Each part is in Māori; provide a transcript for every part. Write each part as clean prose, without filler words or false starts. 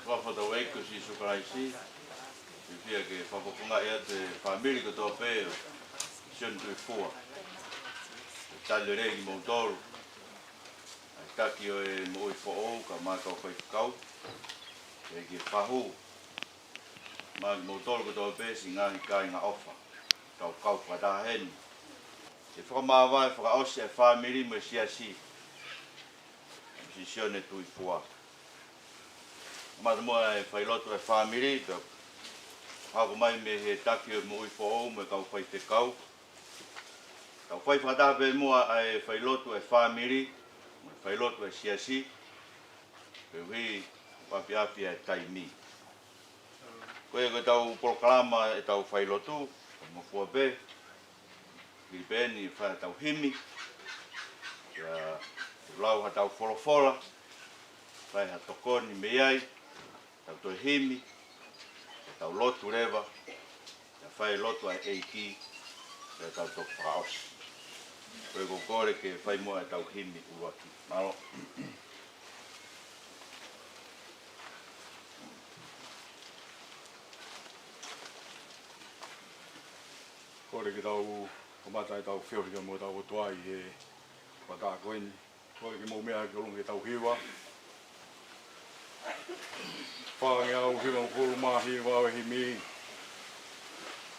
whakawhata ko si sukaraisi. Whia ke whakopunga ea te whamiri ko tō pēo. Sione Tuifua. Tale rei ki mōtoru. Ai taki o e mo i who'ou ka mākau whaikau. E ki whahu. Mā ki mōtoru ko tō pēo si ngāhi kai ngā ofa. Kau kau whadaheni. E whakamāwai whakaosi e whamiri mo siasi. Si Sione Tuifua. Mata moa e whailotu e whamiri, ka hako mai me he taki o mo i who'ou me kau whai te kau. Kau whai whatape moa e whailotu e whamiri, me whailotu e siasi, pe hui wapiapia e taimi. Koe ko tau proklama e tau whailotu, mo fuape, Filipeni whai tau himi, kia lau ha tau wholofola, whai ha tokoni me iai, tau toi himi, tau lotu rewa, whai lotu ai eiki, tau tok whaosi. Koe ko kore ke whai moa e tau himi uruaki. Malo. Kore ke tau kamata e tau whiorika mo tau otuai e wata koeni. Kore ke mō mea ke olonge tau hiwa. Whāngi au hiwa kuru mahi wau hi mi.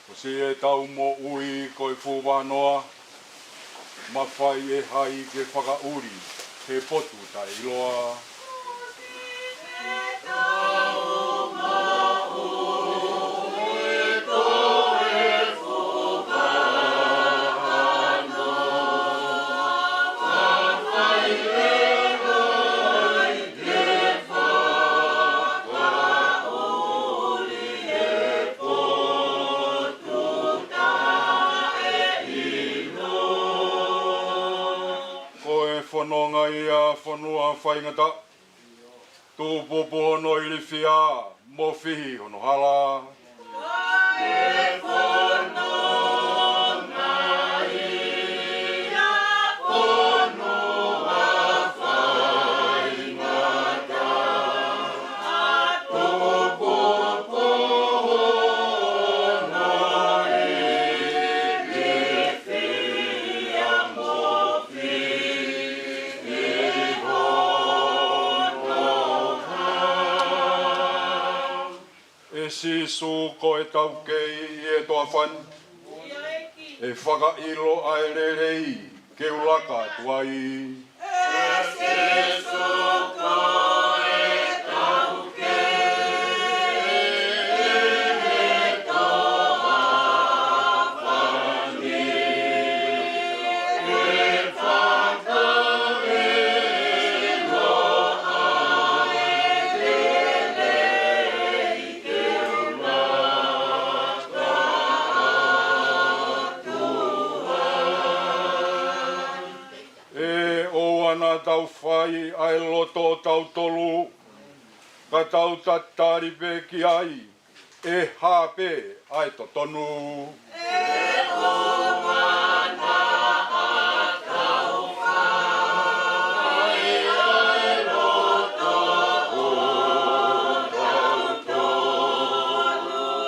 Ko si e tau mo ui koe fuwanoa. Mawhai e hai ke whakauri. He potu tai iloa. Whanonga ia whanua whaingata. Tō popo hono i le whia, mō whihi hono hala. E whanonga ia whanua whaingata. Tō popo hono i le whia, mō whihi. Si su ko e tau kei e toa whan. E whakailo ai rerei ke ulaka tuai. E si su ko e tau kei e toa whani. E whakailo ai rerei ke ana tau whai ai loto tau tolu, ka tau tatari pe ki ai, e hape ai to tonu. E omana a tau whai ai loto o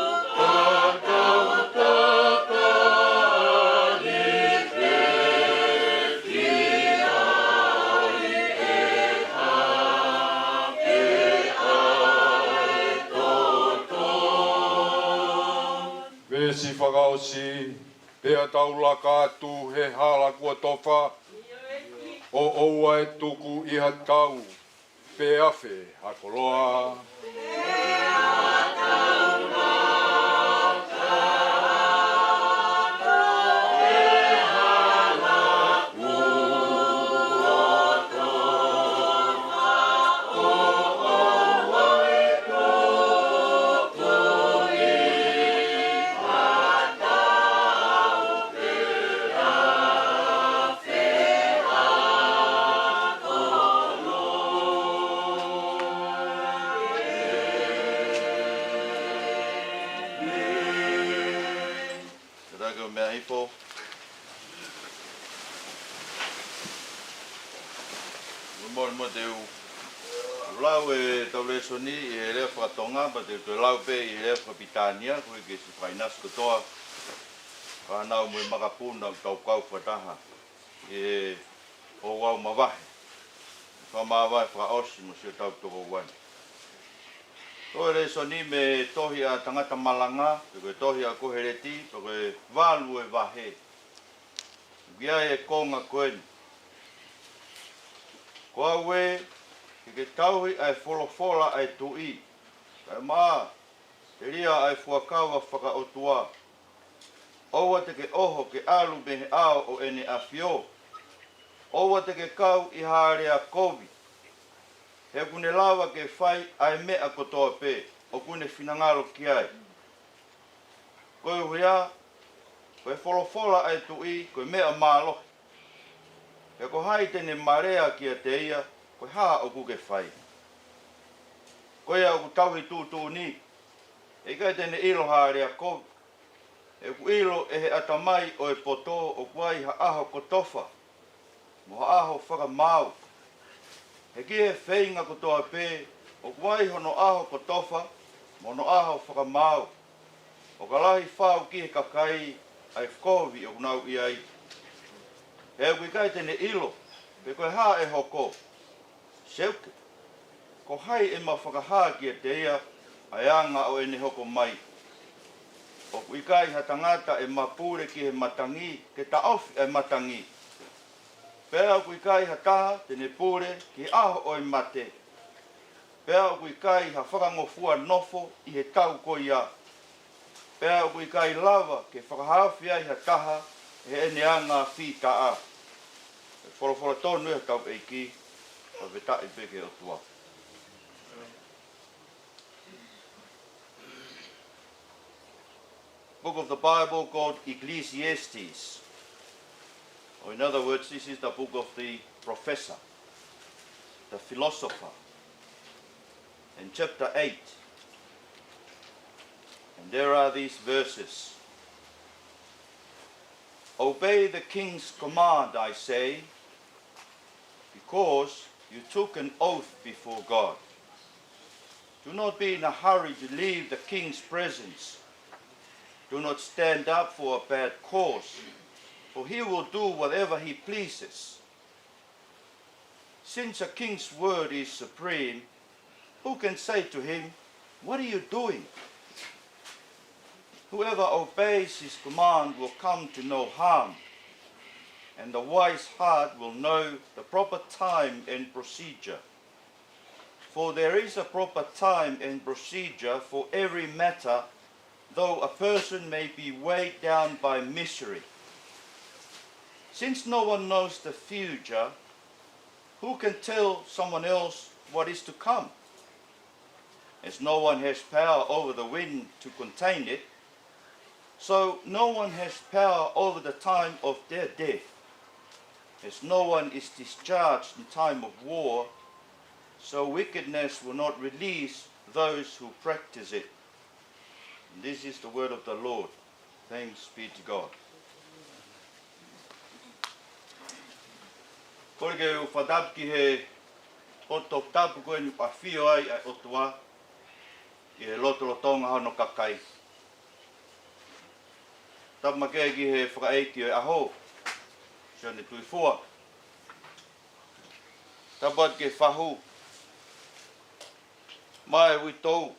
tau tolu, ka tau tatari pe ki si whakaosi, pea tau lakatu he hala kua tofa, o oua e tuku iha tau, pe awhi hakoloa. lau e tau le soni e lea whakatonga, pa te lau pe e lea whakapitania, koe ke si whainas katoa, whanau mui makapuna tau kau whataha, e o wau mawahe. Whamawai whaosi mo sio tau toko wani. Koe le soni me tohi a tangata malanga, koe tohi a kohereti, koe walu e wahe. Gia e konga koeni. Koa we, ke tauhi ai wholofola ai tui. Kai maa, te ria ai fuakawa whakaotua. Oua te ke oho ke alu mehe ao o ene a fio. Oua te ke kau i haarea kovi. He kune lawa ke whai ai mea kotoa pē. O kune whinangaro ki ai. Koe huia, koe wholofola ai tui, koe mea mālohi. He ko hai tene marea ki a te ia, koe haa o kuke whai. Koe au ku tauhi tūtū ni, e kai tene ilo haarea kovi. E ku ilo e he atamai o e poto o kuai ha aho kotofa, mo ha aho whakamau. He ki he whainga kotoa pē, o kuai hono aho kotofa, mo no aho whakamau. O ka lahi whau ki he kakai, ai wkovi o kunau i ai. He kui kai tene ilo, pe koe haa e hoko. Seuke, ko hai e ma whakahaa ki a te ia, ai anga o ene hoko mai. O kui kai ha tangata e mapure ki he matangi, ke taofi e matangi. Pea kui kai ha taha tene pure ki aho o e mate. Pea kui kai ha whakangofua nofo i he tau ko ia. Pea kui kai lava ke whakahawhi ai ha taha e ene anga whita a. E wholofolo tonu e tau eiki, a veta i peke o tua. Book of the Bible called Ecclesiastes. Or in other words, this is the book of the professor, the philosopher. In chapter 8. And there are these verses. Obey the king's command, I say, because you took an oath before God. Do not be in a hurry to leave the king's presence. Do not stand up for a bad cause, for he will do whatever he pleases. Since a king's word is supreme, who can say to him, "What are you doing?" Whoever obeys his command will come to no harm, and the wise heart will know the proper time and procedure. For there is a proper time and procedure for every matter, though a person may be weighed down by misery. Since no one knows the future, who can tell someone else what is to come? As no one has power over the wind to contain it, so no one has power over the time of their death. As no one is discharged in time of war, so wickedness will not release those who practice it. And this is the word of the Lord. Thanks be to God. Kore ke u whadap ki he oto tapu koe ni pawhio ai ai otua i he lotolotonga hano kakai. Tapu makea ki he whakaeiti o aho, Sione Tuifua. Tapu at ke whahu, mai ui tou,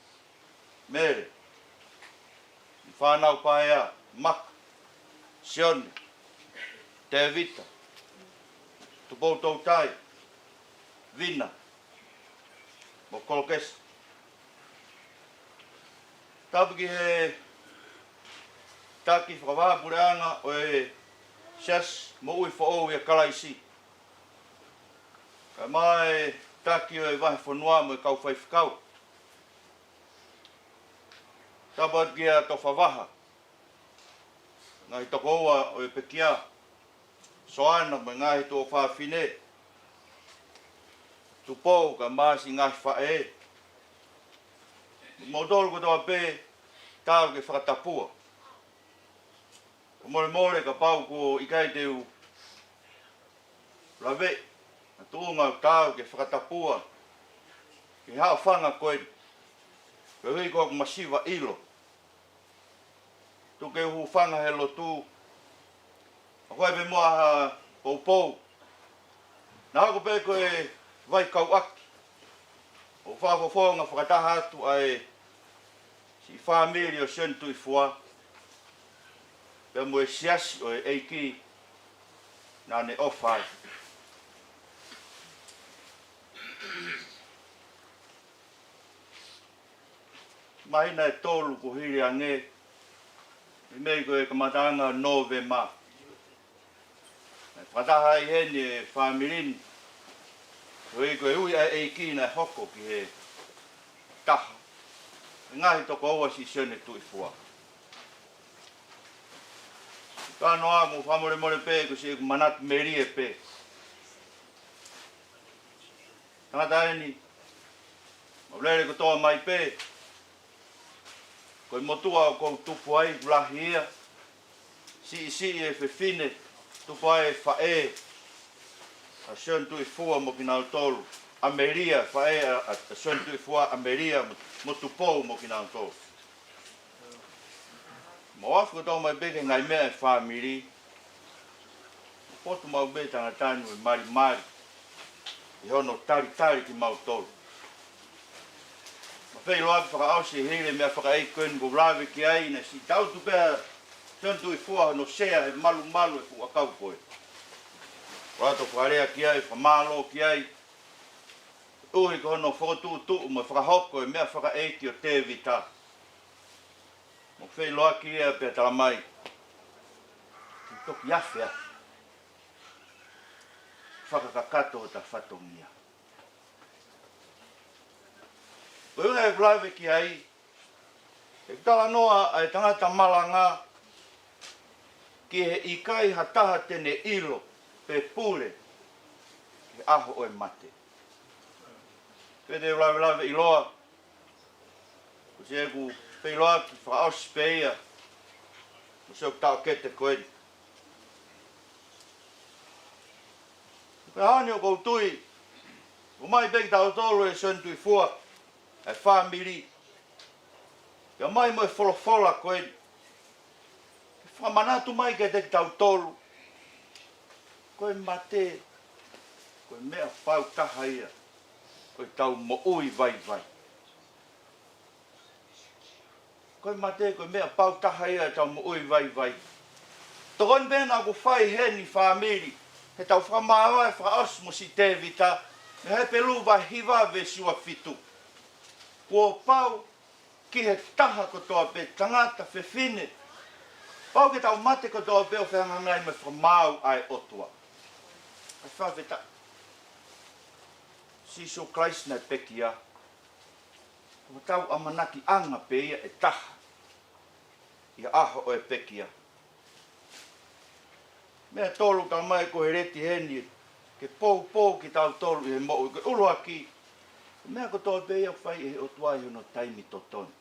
mere, i whanau paea, Maka, Sione, Tevita, Tupou tau tai, Vina, mo kolokesa. Tapu ki he taki whakawāpureanga o e sias mo ui whaou i a kalaisi. Kai mai taki o e wahi whanua mo e kau whaifkau. Tapu at ki a to whawaha. Ngahi toko oa o e pekia. Soana mo ngahi tō whawhine. Tupou ka māsi ngahi whae. Modoro ko toa pē, tāu ke whakatapua. Ko more ka pau ko ikai teu lawe. Na tūnga tāu ke whakatapua. hao whanga koe. Koe hui koe masiwa ilo. Tuke hu whanga he lotu. A koe pe mua ha poupou. Nā hako pe koe vai kau aki. O whawhawhonga whakataha atu ai si whamiri o Sione Tuifua. Pea mue siasi o e eiki nā ne ofai. Mahina e tolu ko hiri ange. I mei koe kamatanga Novema. Whataha i heni e whamirini. Koe koe ui a eiki na hoko ki he taha. Ngahi toko aua si Sione Tuifua. Kano a mo whamore more pe ko si e manat merie pe. Tangata eni. Maulere ko toa mai pe. Koe motua o kou tupu ai ulahi ia. Si e whewhine. Tupu ai whae. A Sione Tuifua mo kina tolu. Ameria whae a Sione Tuifua Ameria mo tupou mo kina tolu. Mo afu ko tau mai beke ngai mea e whamiri. Potu mau be tangatani o mari. I hono tari ki mau tolu. Ma whei loa ki whakaausi hire mea whakaei koen ko rawe ki ai na si tau tu pēr Sione Tuifua no sea he malu e ku akau koe. Rato whakarea ki ai, whamalo ki ai. Uhi ko hono whakatutu mo whakahoko e mea whakaeiti o te vita. Mo whei loa ki ea pēr tala mai. Ki toki awhea. Whakakakato o ta whatongia. Ko unga e wlawe ki ai. E tala noa ai tangata malanga. Ki he ikai hataha tene ilo. Pe pule. Ki aho o e mate. Pede wlawe i loa. Ko se e ku pei loa ki whakaosi pe ia. Ko se o tau kete koeni. Pe haoni o kou tui. O mai peki tau tolu e Sione Tuifua. E whamiri. Pea mai mo e wholofola koeni. Whamanatu mai ke te tau tolu. Koe mate. Koe mea whau taha ia. Koe tau mo ui vai. Koe mate, koe mea pau taha ia tau mo ui vai. Tokon bena ku whai heni whamiri. He tau whamaawa e whakaos mo si te vita. Me he pelu vai hiva ve siwa fitu. Kua pau ki he taha ko toa pe tangata whewhine. Pau ke tau mate ko toa pe o whangangai me whamau ai otua. Ai whaweta. Siso Christ na pekia. Ko tau amanaki anga pe ia e taha. Ia aho o e pekia. Mea tolu tau mai ko he reti heni. Ke pou ki tau tolu i he mo. Ke uloa ki. Mea ko toa pe ia whai e otua i hono taimi totoni.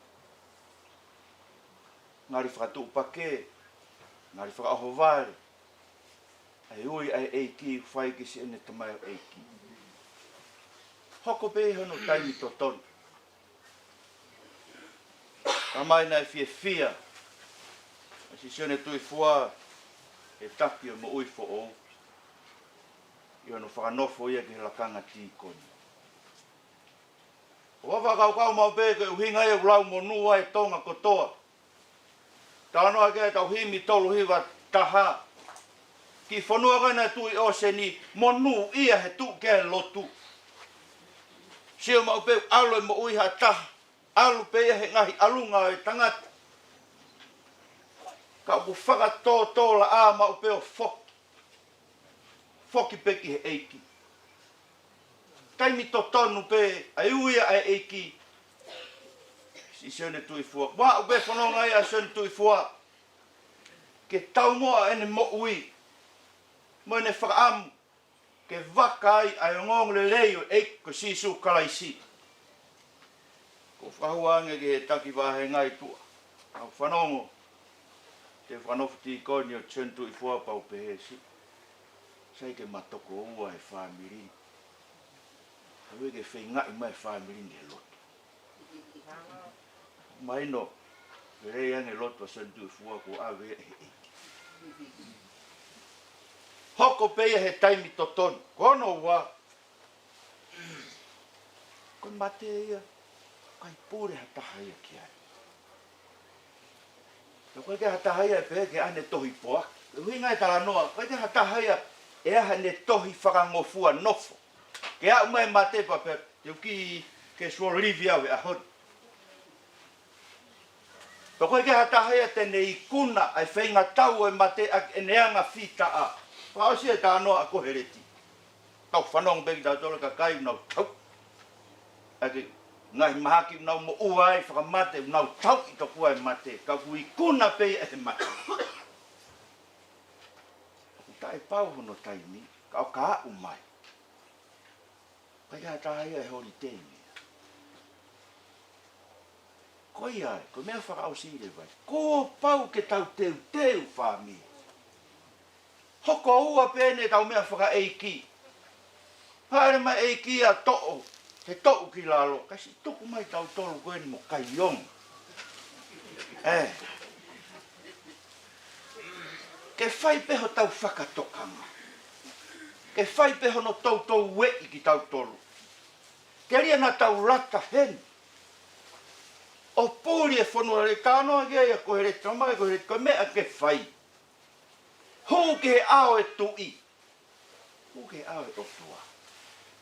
Ngari whakatu upake. Ngari whakaoho vare. Ai ui ai eiki whai ki si ene tamai o eiki. Hoko pe hono taimi totoni. Tamai nai fia. Si Sione Tuifua e tapi o mo ui fo o. I hono whakanofo ia ki he lakanga tīkoni. O whakakau mau pe ko uhinga e ulau mo nua e tonga kotoa. Tānoa ke tau himi tolu hiwa taha. Ki whanua kaina tui o se ni monu ia he tu ke lotu. Sio mau pe alo e mo ui ha taha. Alu pe ia he ngahi alunga e tangata. Ka ku whakatō la a mau pe o foki. Foki peki he eiki. Taimi totonu pe ai uia ai eiki. Si Sione Tuifua. Wa upe whanonga ia Sione Tuifua. Ke tau moa ene mo ui. Mo ene whakaamu. Ke waka ai ngong le leio eik ko sisu kalaisi. Ko whahuange ke he taki wahe ngai tua. Au whanongo. Te whanofu tīkoni o Sione Tuifua pau pe he si. Sai ke matoko ua e whamiri. Awe ke whaingai mai whamiri ni he loto. Mai no, rei ange loto St. Tuifua ko awe e he. Hoko peia he taimi toton, kono wa. Koe mate ia, kai pūre hataha ia ki ai. Ka koe ke hataha ia e pehe ke ane tohi poa. Hui ngai tala noa, koe ke hataha ia e aha ne tohi whakangofua nofo. Ke au mai mate pa pe, te uki ke suo livi au e ahon. Ka koe ke hataha ia tene i kuna ai whainga tau e mate ak e neanga whita a. Pa osi e tā noa a kohereti. Tau whanong beki tau tole ka kai unau tau. Ake ngai mahaki unau mo uai whakamate unau tau i tokua e mate. Ka kui kuna pei e he mate. Aku tae pau hono taimi, ka o ka au mai. Kai ka tae e hori teimi. Koi ai, ko mea whakao sire vai. Ko pau ke tau teu whami. Hoko ua pene tau mea whaka eiki. Haere mai eiki a to'o. He to'u ki lalo. Kasi tuku mai tau tolu koe ni mo kai yong. Ke whai peho tau whakatokanga. Ke whai peho no tau wei ki tau tolu. Ke ria na tau rata hen. O pūri e whanua re kānoa kia ia koe re tamai koe re koe mea ke whai. Hū ke he ao e tui. Hū ke he ao e otua.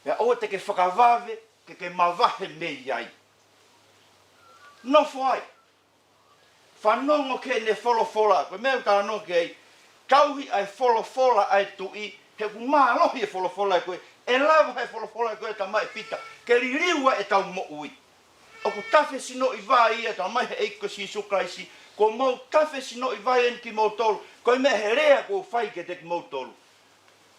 Ia o te ke whakawawe, ke mawahe me iai. Nofo ai. Whanongo ke ne wholofola. Koe mea tā no ke ai. Tauhi ai wholofola ai tui. He ku mālohi e wholofola e koe. E lawa e wholofola e koe tamai pita. Ke ririua e tau mo ui. O ko tafe sino i vai ia ta mai he eiko si sukaisi ko mau tafe sino i vai en ki mau tolu ko me he rea ko fai ke te ki mau tolu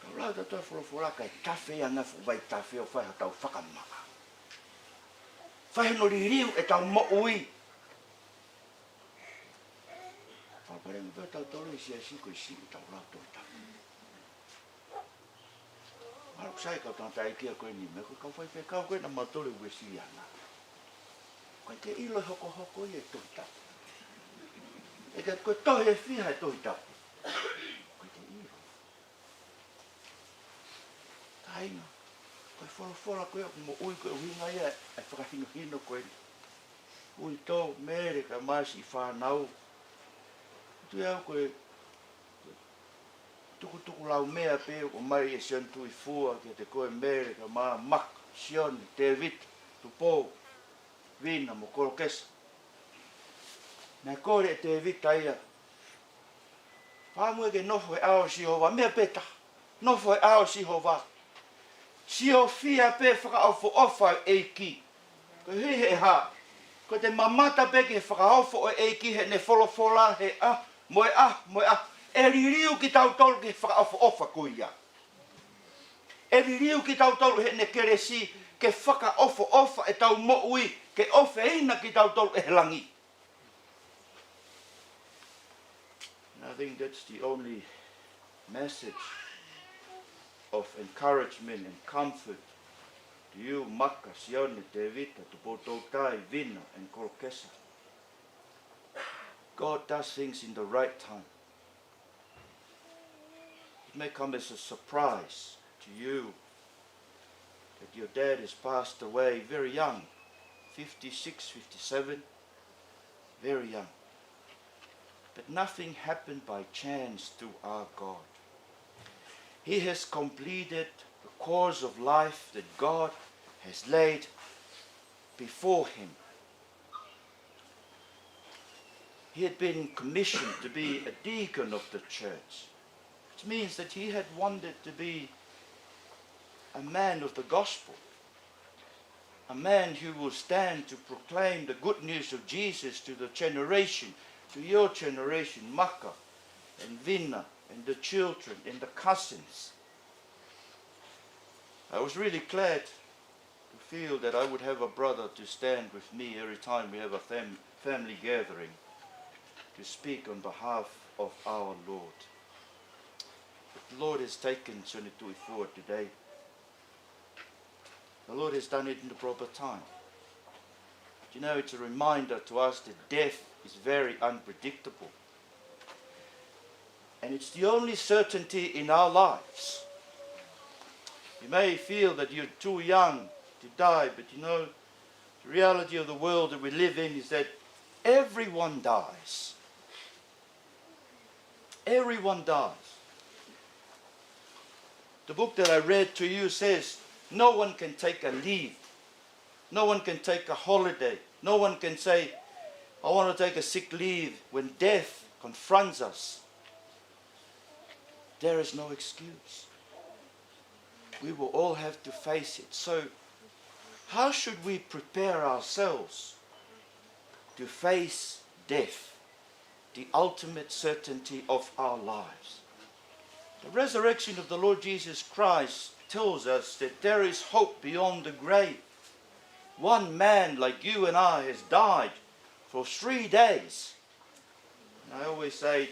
ka lau ta toa wholofola kai tafe ia ngafu vai tafe o fai ha tau whakamaka fai no ririu e tau mo ui whapare mi tau tolu i sia siko i si i tau lau tau tau Maru sai kau tanga tai kia koe ni me koe kau fai pe kau koe na matole ue si ana koe te ilo hoko i e tohita. E ka koe tohi e whiha e tohita. Koe te ilo. Ka inga. Koe wholofola koe aku mo ui koe uhinga ia e whakahino koe. Ui tō mere ka masi whanau. Tui au koe tuku lau mea pe o mai e Sione Tuifua ki te koe mere ka maa mak Sione te vit tu pō. Vina mo kolokesa. Nā kore te vita ia. Whamue ke nofo e ao si hova. Mea peta. Nofo e ao si hova. Si ho fia pe whakaofo ofa e ki. Ko he ha. Ko te mamata pe ke whakaofo e ki he ne wholofola he moe E ririu ki tau tolu ke whakaofo ofa kuia. E ririu ki tau tolu he ne keresi ke whakaofo ofa e tau mo ui. Ke ofe ina ki tau tolu e helangi. And I think that's the only message of encouragement and comfort to you, Maka, Sione, Te Vita, Tupototai, Vina, and Kolokesa. God does things in the right time. It may come as a surprise to you that your dad has passed away very young. 56, 57, very young. But nothing happened by chance to our God. He has completed the course of life that God has laid before him. He had been commissioned to be a deacon of the church, which means that he had wanted to be a man of the gospel. A man who will stand to proclaim the good news of Jesus to the generation, to your generation, Maka and Vina and the children and the cousins. I was really glad to feel that I would have a brother to stand with me every time we have a family gathering to speak on behalf of our Lord. But the Lord has taken Sione Tuifua today. The Lord has done it in the proper time. You know, it's a reminder to us that death is very unpredictable. And it's the only certainty in our lives. You may feel that you're too young to die, but you know, the reality of the world that we live in is that everyone dies. Everyone dies. The book that I read to you says no one can take a leave. No one can take a holiday. No one can say, I want to take a sick leave. When death confronts us, there is no excuse. We will all have to face it. So, how should we prepare ourselves to face death, the ultimate certainty of our lives? The resurrection of the Lord Jesus Christ tells us that there is hope beyond the grave. One man like you and I has died for 3 days. And I always say,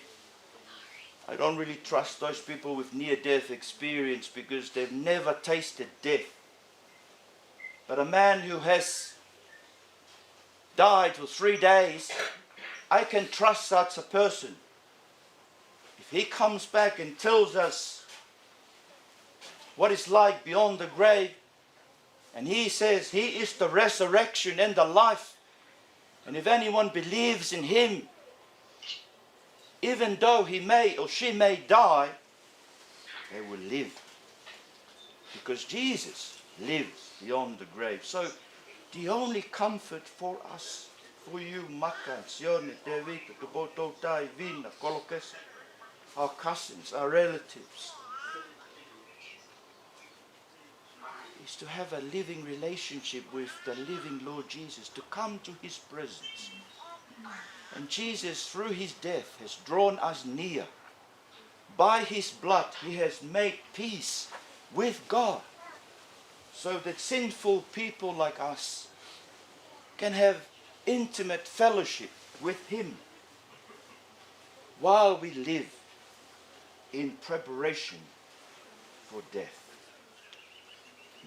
I don't really trust those people with near-death experience because they've never tasted death. But a man who has died for 3 days, I can trust such a person. If he comes back and tells us what it's like beyond the grave, and he says he is the resurrection and the life, and if anyone believes in him, even though he may or she may die, they will live. Because Jesus lives beyond the grave. So the only comfort for us, for you, Maka, Sione, Devika, Kuboto, Tai, Vina, Kolokes, our cousins, our relatives, is to have a living relationship with the living Lord Jesus, to come to his presence. And Jesus, through his death, has drawn us near. By his blood, he has made peace with God, so that sinful people like us can have intimate fellowship with him while we live in preparation for death.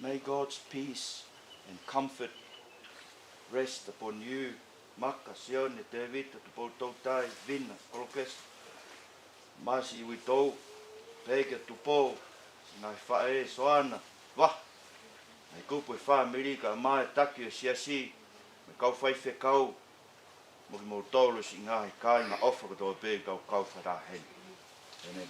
May God's peace and comfort rest upon you, Maka, Sione, David, Tupoto, Tai, Vina, Kolokes, Masi, Wito, Pega, Tupo, Nai Fae, Soana, Wah, Nai Kupu, Family, Mai, Taki, Siasi, Kau Fai Fekau, Mugimotolo, Singai, Kai, Na Offer, to Big, Kau Fara Hen. Amen.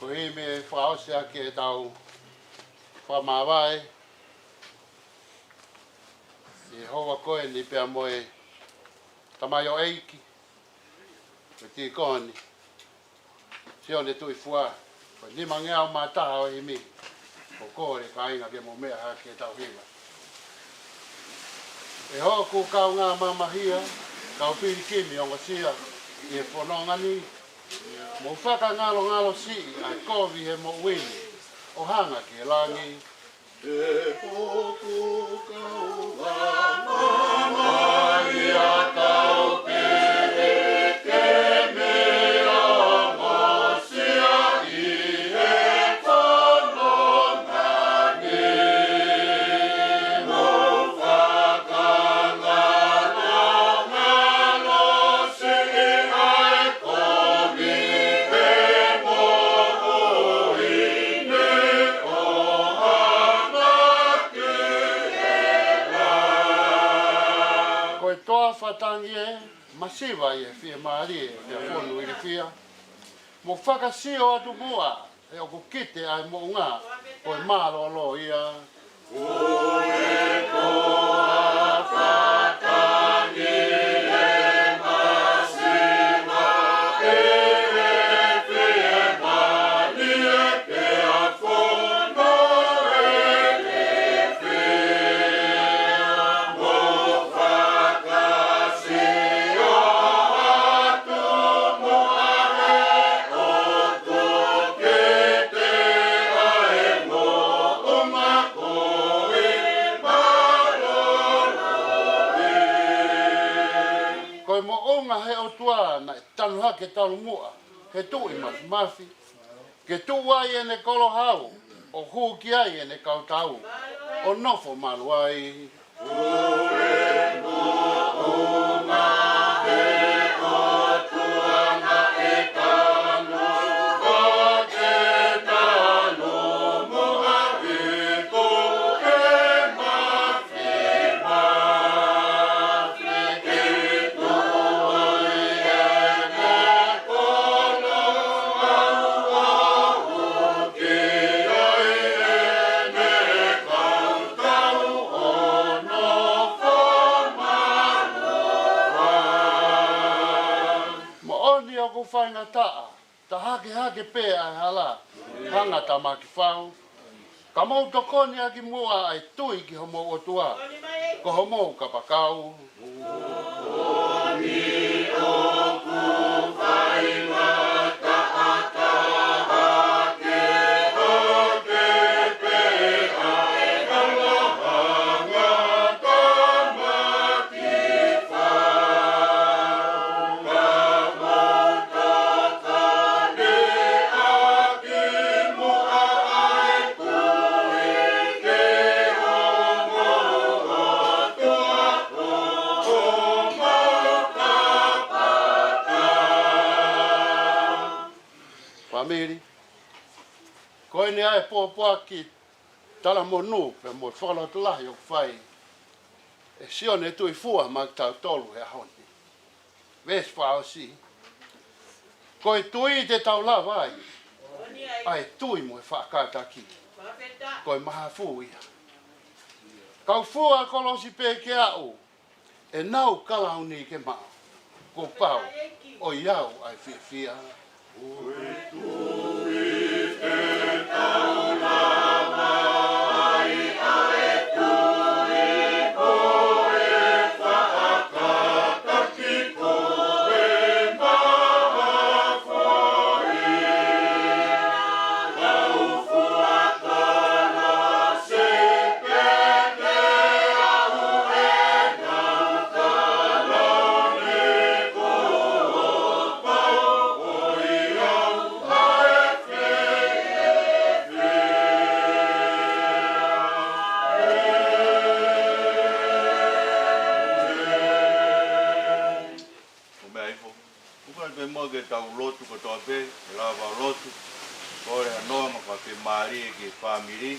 Ko hi me whaosea ke tau whamawai. I hoa koe ni pia moe tamai o eiki. Ko ti koni. Sione Tuifua. Ko ni mangea o mataha o himi. Ko kore ka inga ke mo mea ha ke tau hima. E hoa ku kau ngā mamahia. Kau piri kimi o ngasia. I e whanongani. Mo whaka ngalo si ai kovi he mo wini o hanga ke langi. E poku kau whamamai a kau pere ke mea mosia I he whanongani. Mo whaka ngalo si ai kovi whatangi e, masiva e whia maari e whonu i whia. Mo whakasio atu mua, e o kukite ai mo ngā, o e mālo alo ia. O e koa whatangi e masiva e whia maari e pia whono e whia. Mo whakasio atu mua e o kukite ai whanga he o tua na tanu hake tanu mua. He tu I mafi. Ke tu wai e ne kolo hau. O hu ki ai e ne kautau. O nofo malu ai. Whainga taa, ta hake pe ai hala, hanga ta maki whau. Ka mau tokoni aki mua ai tui ki homo o tua, ko homo ka pakau. Oni o ku whainga taa ta hake pe ai hala, hanga ta maki Family, koe ne ai pōpua ki tala monu pe mo whakala tulahi o whai. E Sione Tuifua ma tau tolu he honi. Ves whaosi. Koe tui te tau lawa ai. Ai tui mo e whakataki. Koe maha fu ia. Kau fua kolosi pe ke au. E nau kalauni ke mao. Ko pau. O iau ai fia. Tau lotu ko tope, lava lotu, kore anoa ma ka ke mari e ke family,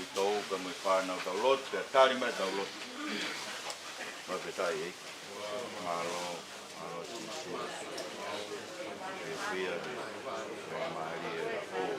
i tau ka me whanau tau lotu, te tari mai tau lotu. Ma pe tai e, malo sisi, e whia e mari e o.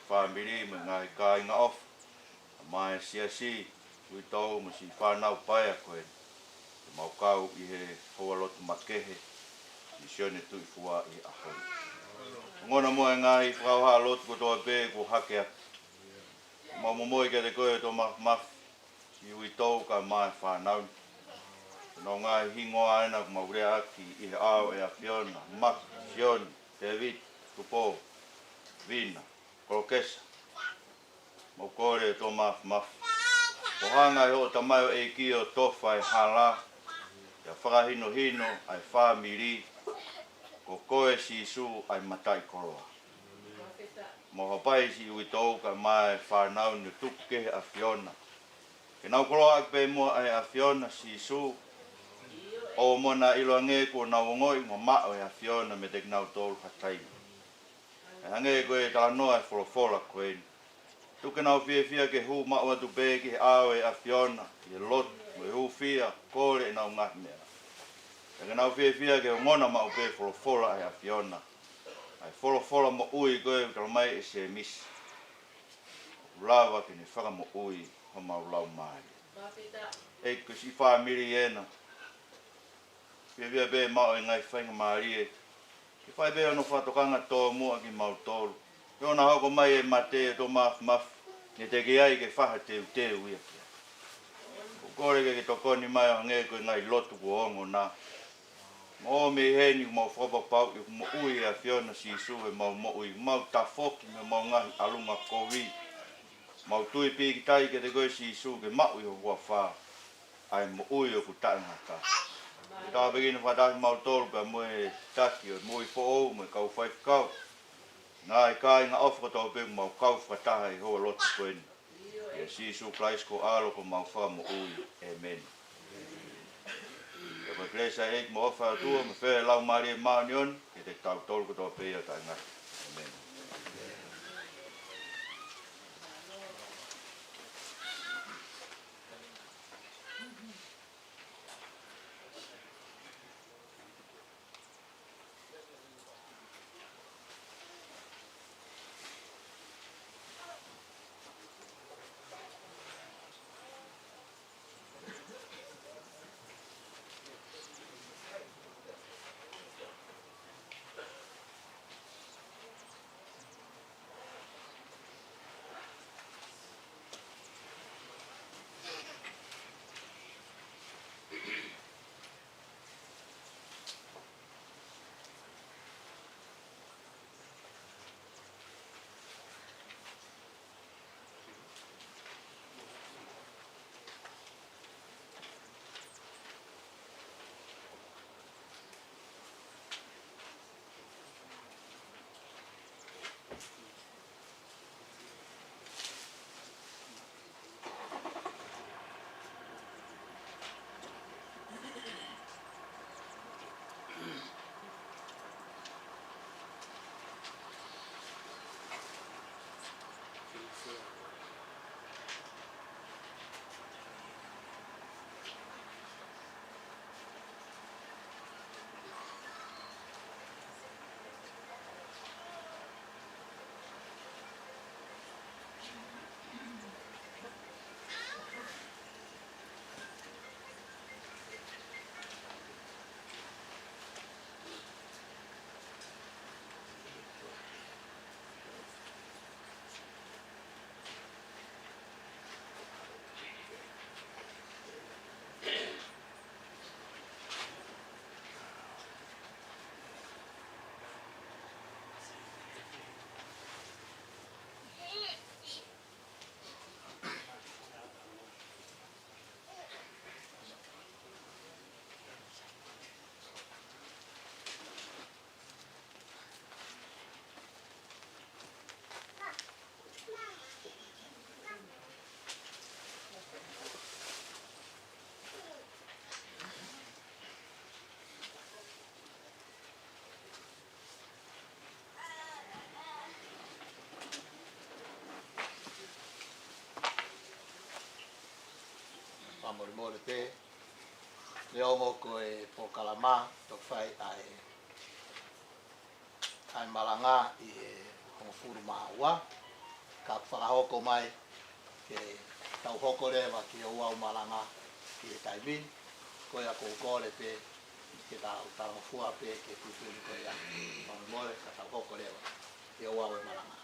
family mengai kai nga off mai siasi uitau masi whanau pai a koe mau kau i he hoalot makehe i Sione Tuifua i ahoi ngona moa ngai whauha lot ko toa pe ko hakea mau momoi ke te koe to maf i uitau ka mai whanau no ngai hingoa aina ko maurea aki i he au e a Fiona Mak, Sione, David, Kupo, Vina Kolokesa, mau kore to maf. Ko hanga ho tamayo e ki o tofa e hala, ya whakahino ai whamiri, ko koe si su ai matai koroa. Mo hapai si ui tau ka mai whanau ni tuke a Fiona. Ke nau koroa pe mua ai a Fiona si su, o mona ilo nge ko nau ngoi mo mao e a Fiona me tek nau tolu hatai. Hange koe tala noa e wholofola koe ni. Tuke nau fia ke hu maua tu pe ki he awe a Fiona, ki he lot, me hu fia, kore e nau ngahi mea. Hange nau fia ke ngona mau pe wholofola ai a Fiona. Ai wholofola mo ui koe tala mai e se misi. Lava ki ne whakamo ui ho maulau mai. E ko si whamiri ena. Pia via be mao e ngai whainga maarie. Ki whai be ono whatokanga tō mua ki mautolu. Ki ona hoko mai e mate e tō maf. Ne te ki ai ke whaha te ia kia. Kore ke tokoni mai o nge ko ngai lotu ko ongo na. Mo me heni mo whapapau i mo ui a Fiona Sisu e mo ui. Mau tafoki me mau ngahi alunga kowi. Mau tui pi ki tai ke te koe Sisu ke mau i o kua wha. Ai mo ui o ku tainga ka. Tā pekina whatahi mau tolu ka mo e taki o mo i po ou mo i kau whaikau. Nā i kā inga ofa tau peku mau kau whataha i hoa lotu koeni. Ia Sisu Christ ko alo ko mau wha mo ui. Amen. Ia ma plesa eik mo ofa atua ma whea lau maari e maanion. Ia te tau tolu ko tau pēia ta inga. Amen. Murrumbateman pe leo mo ko e po kalama to fai ai malanga I ho furu maua ka whakahoko mai ke tau hoko rewa ki o au malanga ki e taimi ko ia ko kore pe ke tau fua pe ke tupuni ko ia Murrumbateman ka tau hoko rewa ki o au malanga.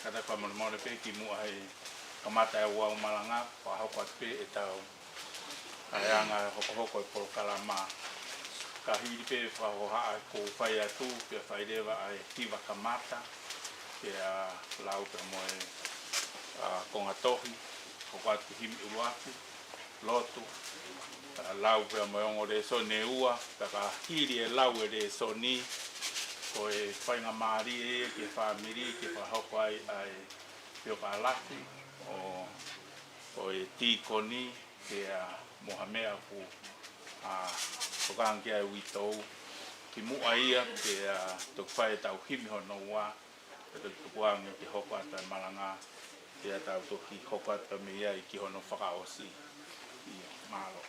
Kata pa Murrumbateman pe ki mua ai kamata e wau malanga pa hoko pe e tau aianga hoko e polo kalama ka hiri pe fa ho ha ko fai atu pe fai dewa ai tiva kamata ke a lau pe moe konga tohi, hoko atu himi uruaku, lotu, lau pe moe ongo re so ne ua, ka hiri e lau e re so ni, ko e whainga maari e ke whamiri, ke whahoko ai pio ka latu, o e tīkoni, ke mohamea ku whakangia e witou, ki mua ia, ke tuk whae tau himi hono ua, ke tuk wangi ki hoko ata e malanga, ke tau toki hoko ata me ia i ki hono whakaosi, i malo.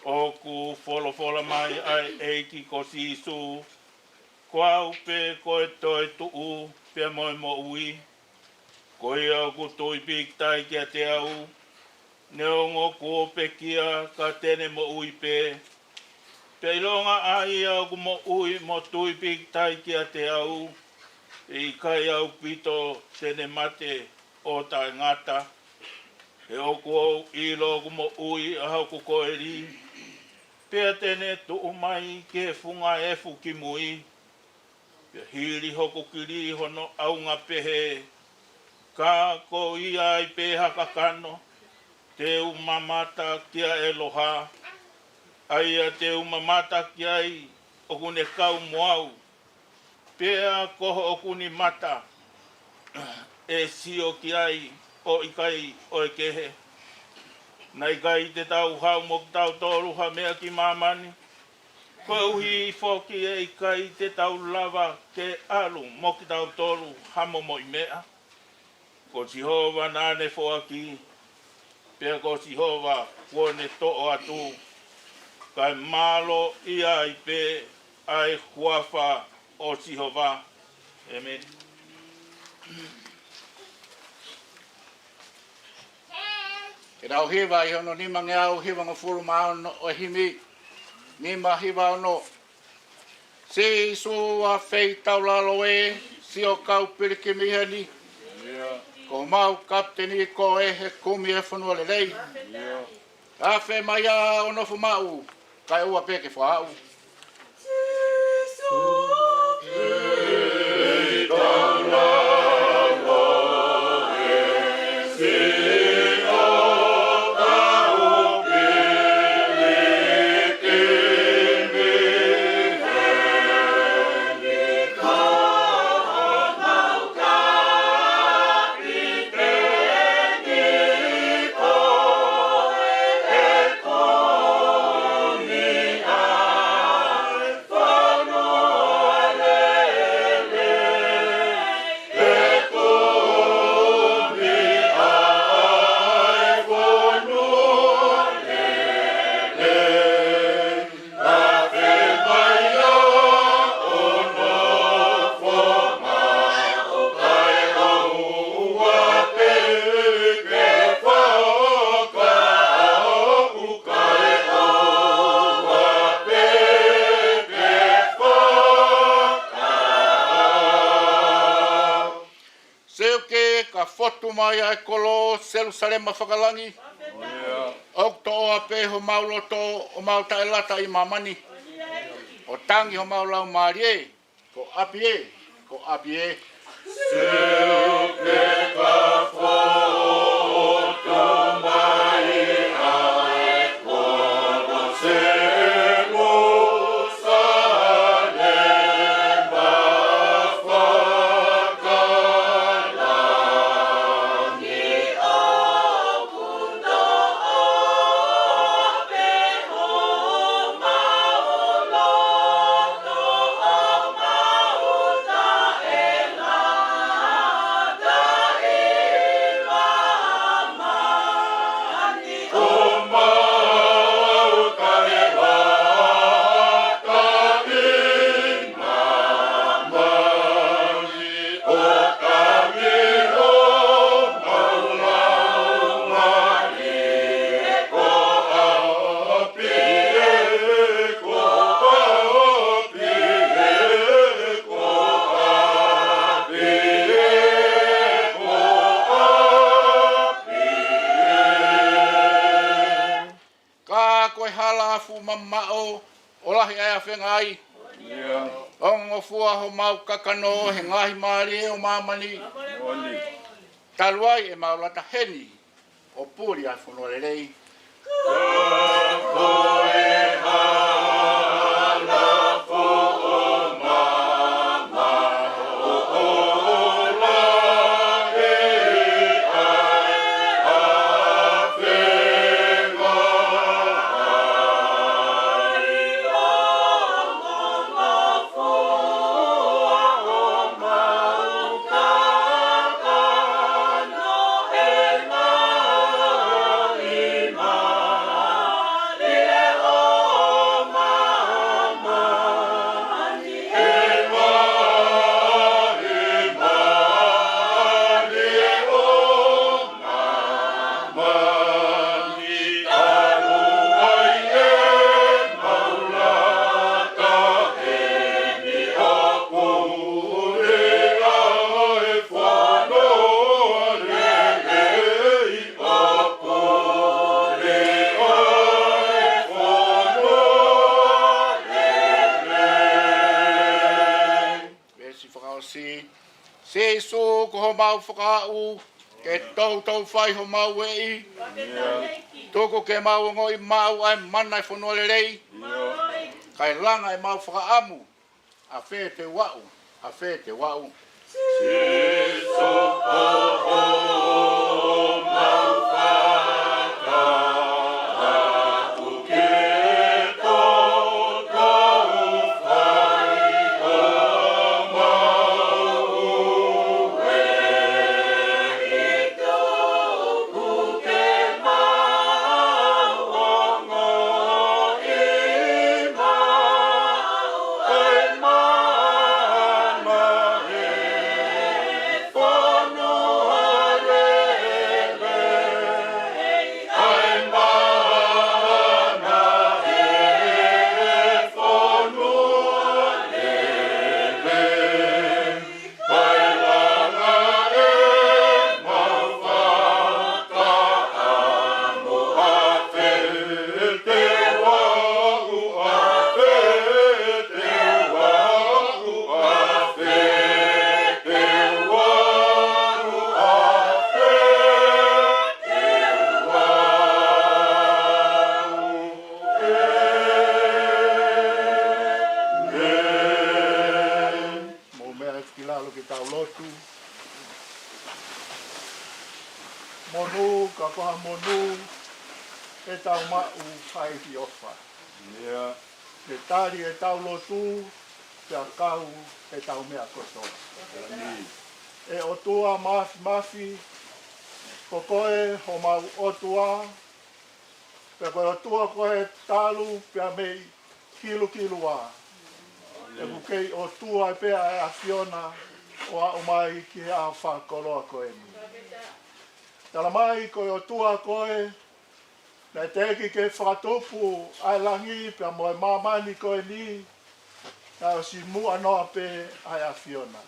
Oku wholofola mai ai eiki ko sisu. Koa upe koe toi tuu pia Moimoi. Koe au ku tui piktai kia te au. Neongo ko pekia ka tene mo ui pe. Peilonga ai au ku mo ui mo tui piktai kia te au. I kai au pito tene mate o tai ngata. E oku I lo mo ui a hau ko e ri. Pea tene tu mai ke funga e fuki mui. Pea hiri hoko kiri hono aunga pehe. Ka ko ia I pe haka kano. Te umamata kia e loha. Aia te umamata kia I okune kau moau. Pea koho okuni mata. E sio kia I o ikai o e kehe. Nai kai te tau hau mo tau toru ha mea ki mamani. Ko uhi foki e kai te tau lava ke alu mo ki tau toru hamo mo I mea. Ko Jehova nane foaki. Pea ko Jehova kuone to'o atu. Kai malo ia I pe ai huafa o Jehova. Amen. E rau hiwa I hono ni mange au hiwa ngā furu mao no o himi. Ni ma hiwa ono. Se isu a fei tau lalo e, si o kau piriki mihani. Ko mau kapteni ko e he kumi e whanua le rei. A fe mai a ono fu mau, kai ua peke whaau. Fotu mai ai kolo Jerusalem whakalangi. O to o ape ho mauloto o mauta e lata I mamani. O tangi ho maulau marie. Ko apie. Ko apie. Silke ka fotu mai ai kolo mamao o lahi ai a whenga ai. Ongo fua ho mau kakano he ngahi maari o mamani. Taluai e maulata heni o puri ai whanua lelei. Kako e hala fo o mama o lahi ai a whenga. ko ho mau whakaau, ke tau whai ho mau e i. Toko ke mau ngoi mau ai mana i whanua le rei. Kai langa e mau whakaamu, a whē te wau, a whē te wau. Monu, kakoha monu, e tau mau hai hi ofa. Te tari e tau lotu, te kau e tau mea koto. E otua mafi, ko koe ho mau otua, pe koe otua koe talu pia mei kilu a. E kukei otua e pea e a Fiona, o a umai ki a whakoloa koe ni. Tala mai koe o tua koe, na teki ke whakatopu ai langi pia moe mamani koe ni, na o si mua noa pe ai a Fiona.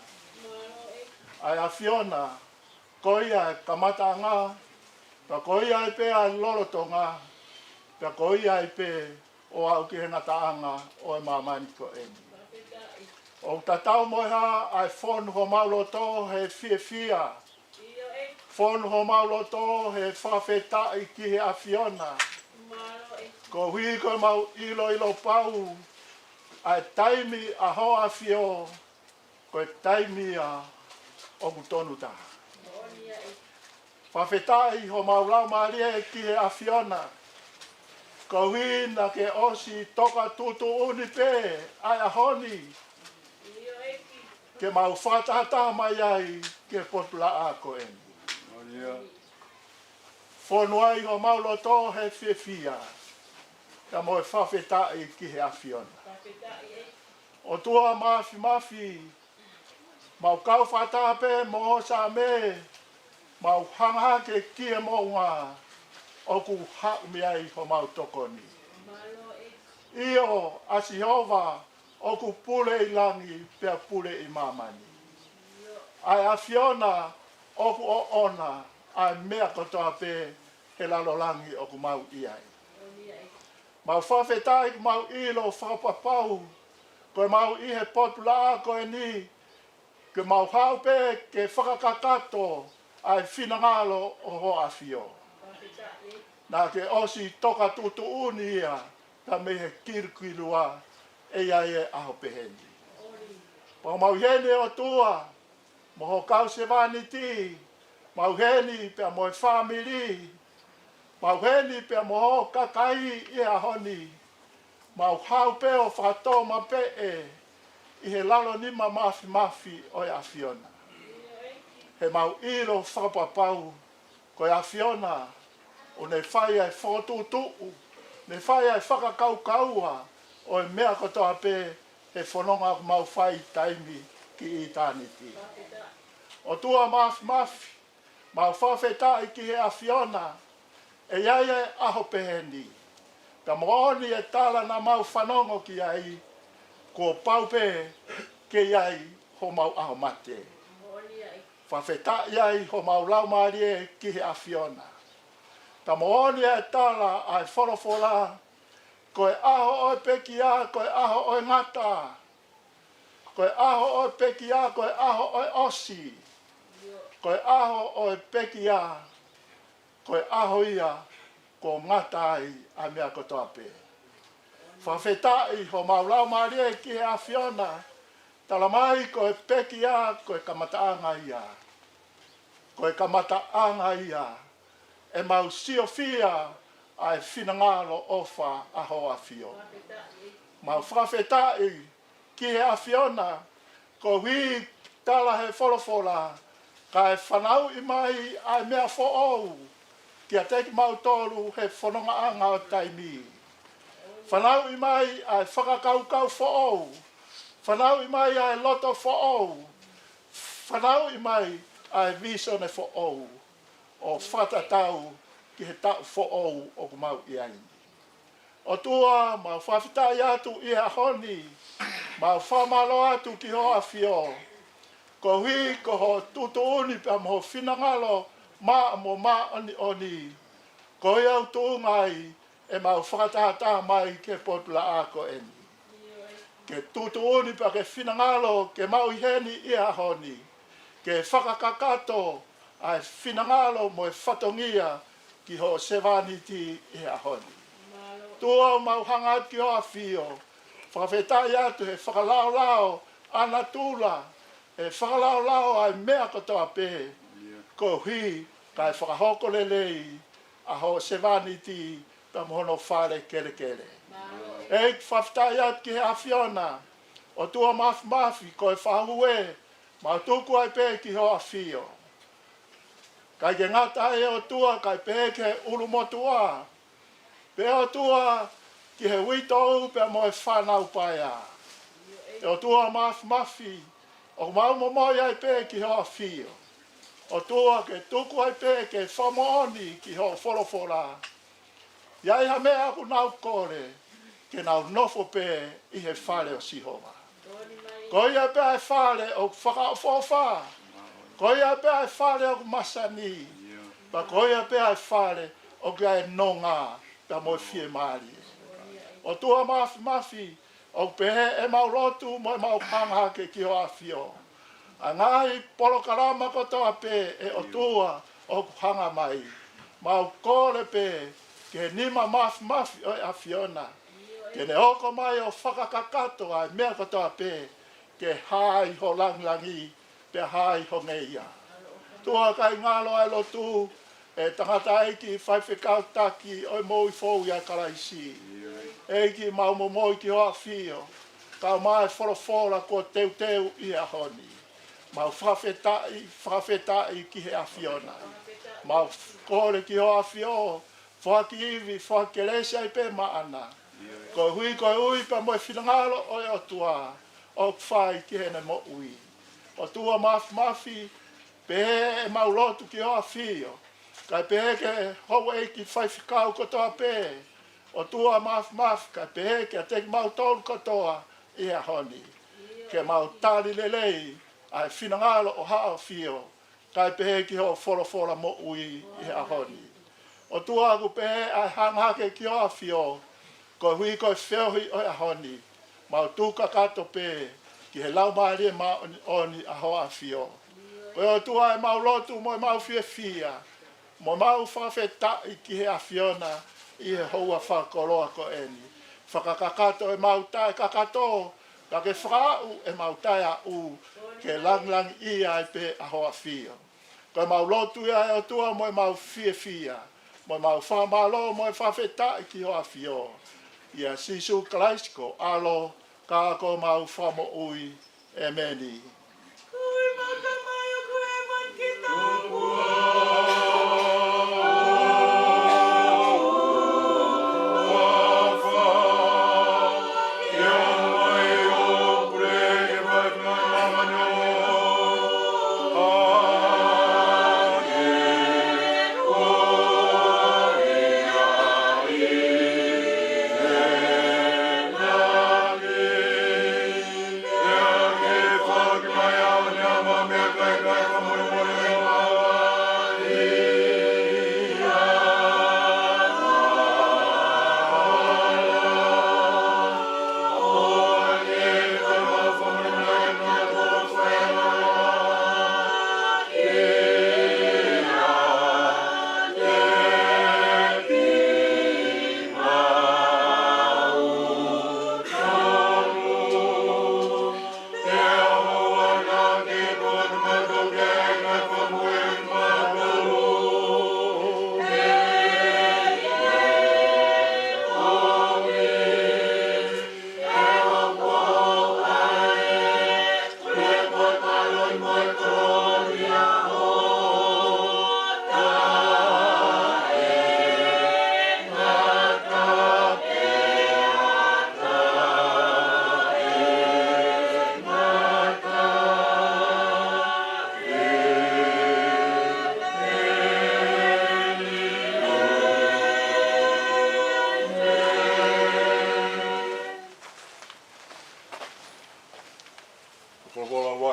Ai a Fiona, koe ia kamata ngā, pa koe ia e pe a loroto ngā, pa koe ia e pe o au ki hengata anga o e mamani koe ni. O tatau moe ha ai fonu ho mauloto he fia. Fonu ho mauloto he whawhetai ki he a Fiona. Ko hui koe mau ilo pau. Ai taimi a hoa fio. Koe taimi a oku tonu taha. Whawhetai ho maulau maria ki he a Fiona. Ko hui na ke osi toka tutu uni pe ai a honi. Ke mau whatata mai ai ke potula a koe. Whonu ai ho mauloto he fia. Ka moe whawhetai ki he a Fiona. O tua mafi. Mau kau whata pe mo sa me. Mau hanga ke kie mo ngā. Oku hau mi ai ho mau tokoni. Io a Sihova. Oku pule i langi pia pule i mamani. Ai a Fiona oku o ona ai mea kotoa pe he lalo langi oku mau iai. Mau whawhetai mau ilo whapapau koe mau i he potula koe ni ke mau hau pe ke whakakakato ai whinangalo o hoa fio. Nā ke osi toka tutu uni ia ka me he kirukirua e ai e aho peheni. Pau mau hene o tua, moho kau se vaniti, mau heni pia moe family, mau heni pia moho kakai i ahoni, mau hau pe o whato ma pe i he lalo nima mafi o e a Fiona. He mau ilo whapapau ko e a Fiona o ne whai ai whotutu, ne whai ai whakakaukaua, o e mea kotoa pe he whanonga mau whai taimi ki i tāniti. O tua mafi, mau whawhetai ki he a Fiona, e iai e aho peheni. Ka mooni e tala na mau whanongo ki ai, ko pau pe ke iai ho mau aho mate. Whawhetai iai ho mau lau marie ki he a Fiona. Ka mooni e tala ai whorofola, koe aho oi pekia, koe aho oi ngata. Koe aho oi pekia, koe aho oi osi. koe aho o e pekia, koe aho ia, ko ngata ai a mea kotoa pe. Whawhetai ho maulau maria ki he awhiona, tala mai koe pekia, koe kamataanga ia. Koe kamataanga ia, e mau siofia ai finangalo ofa aho awhio. Mau whawhetai ki he awhiona, ko hui tala he wholofola, ka e whanau i mai ai mea whoou, kia teki mau tolu he whanonga anga o taimi. Whanau i mai ai whakakaukau whoou, whanau i mai ai loto whoou, whanau i mai ai visone whoou, o whatatau ki he tau whoou o kumau i ai. O tua mau whawhitai atu i a honi, mau whamalo atu ki hoa whio. Ko hui ko ho tutu uni pa mo whinangalo ma mo ma oni oni. Ko iau tu ngai e mau whakatata mai ke potula ako eni. Ke tutu uni pa ke whinangalo ke mau heni i a honi. Ke whakakakato ai whinangalo mo e whatongia ki ho sevaniti i a honi. Tua mau hangat ki hoa whio. Whawhetai atu he whakalao lao ana tula. E whakalao lao ai mea katoa pe. Ko hui kai whakahoko lelei a ho sevaniti pa mohono whare kere kere. E whawhetai atu ki he awhiona. O tua mafi ko e whahue. Ma tuku ai pe ki hoa whio. Kai ke ngata e o tua kai pe ke ulumotua. Pe o tua ki he wito pe mo e whanau paia. E o tua mafi, o mau momoi ai pe ki hoa whio. O tua ke tuku ai pe ke whamooni ki hoa wholofora. Iai ha mea aku nau kore, ke nau nofo pe i he whare o Sihova. Ko ia pe ai whare o whakaofofa. Ko ia pe ai whare o masani. Pa ko ia pe ai whare o kia e nonga. Ta mo fie mari. O tua mafi, o pehe e mau lotu mo e mau panga ke ki hoa whio. A ngai polo karama ko toa pe e o tua o hanga mai. Mau kore pe ke nima mafi o e a whiona. Ke ne oko mai o whakakakato ai mea ko toa pe ke hai ho langlangi pe hai ho ngeia. Tua kai ngalo ai lotu e tangata eiki whaiwhekau taki o moi fōu ia karaisi. Eiki mau moi ki hoa whio. Kau mai wholofora ko teu i a honi. Mau whawhetai ki he a whiona. Mau kore ki hoa whio. Whaki iwi, whakelesi ai pe maana. Ko hui ui pa moi whinangalo o e o tua. O whai ki hene mo ui. O tua mafi, pe e mau lotu ki hoa whio. Kai peke hou eiki whaiwhikau kotoa pe. O tua mafi, kai peke a teki mau tolu kotoa i a honi. Ke mau tali lelei ai whinangalo o hao whio. Kai peke ho wholofora mo ui i a honi. O tua aku pehe ai hangake ki hoa whio. Ko hui koe whewhi o a honi. Mau tuka kato pe ki he lau maari ma oni a hoa whio. Koe o tua e mau lotu mo e mau whia. Mo mau whawhetai ki he awhiona i he houa whakoroa ko eni. Whakakakato e mau tae kakato, ka ke whakau e mau tae a u, ke langlang i ai pe a hoa whio. Ko mau lotu ia e o tua mo e mau whia. Mo e mau whamalo mo e whawhetai ki hoa whio. Ia Sisu Klaisko alo ka ko mau whamo ui e meni. Fuck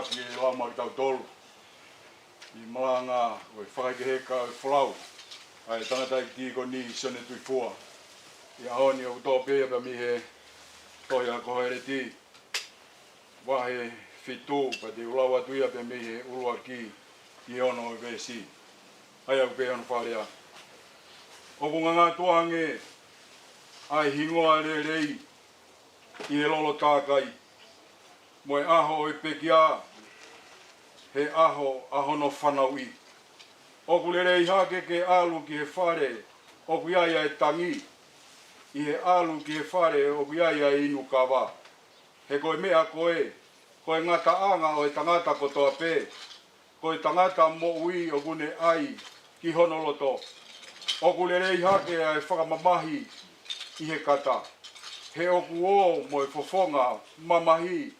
pasi e lama ki tau tolu. I malanga o e whakakeheka o e whalau. Ai tangata i tiko ni Sione Tuifua. I ahoni o kutoa pēa pa mihe toi a kohere ti. Wahe fitu pa te ulawa tuia pa mihe ulua ki ono o vesi. Ai au pēa no wharea. O ku ngā tuange ai hingoa rei i he lolo tākai. Mo e aho o i pekia he aho no whanaui. O ku lere i hake ke alu ki he whare, o ku iaia e tangi. I he alu ki he whare, o ku iaia e inu kawa. He koe mea koe ngata anga o e tangata kotoa pē. Koe tangata mo ui o kune ai ki honoloto. O ku lere i hake e whakamamahi i he kata. He oku o mo e fofonga mamahi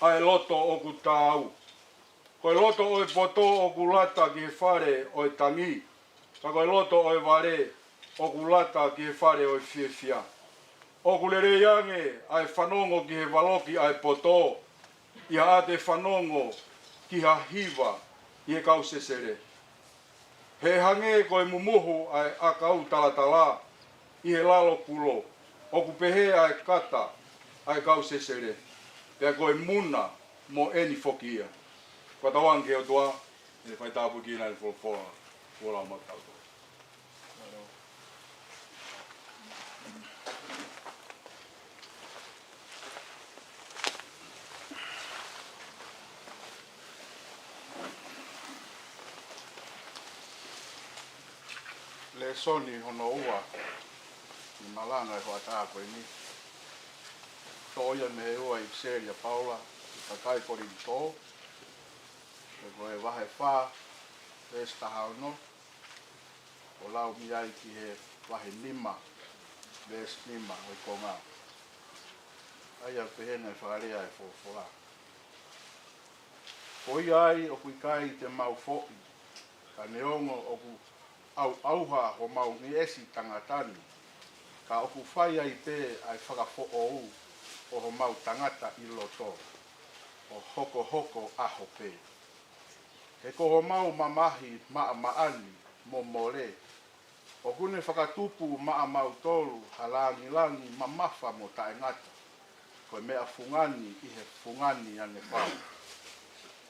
ai loto o ku tāu. Koe loto o e poto o ku lata ki he whare o e tangi. Ka koe loto o e ware o ku lata ki he whare o e whiawhia. O ku lere iange ai whanongo ki he waloki ai poto. Ia a te whanongo ki ha hiwa i he kausesere. He hange koe mumuhu ai akau talatala i he lalo kulo. O ku pehe ai kata ai kausesere. Pea koe muna mo eni fokia. Kua tawange o tua, e whai tāpu ki nai wholofoa, whola matauto. Le soni hono ua, i malanga e hoa tāko e ni. Toia me ua i seria Paula, i kakai kori i tō. E koe wahe whā, e stahau no. O lau mi ai ki he wahe nima, ves nima o i konga. Ai au pehena e whakarea e whora. Koi ai o kui kai te mau fo'i, ka neongo o ku au auha ho mau ni esi tangatani. Ka oku whai ai te ai whakafo ou o ho mau tangata i loto. O hoko hoko aho pē. He koho mau mamahi maa maani mo more. O kune whakatupu maa mau tolu halangi langi mamafa mo taengata. Koe mea fungani i he fungani ane whau.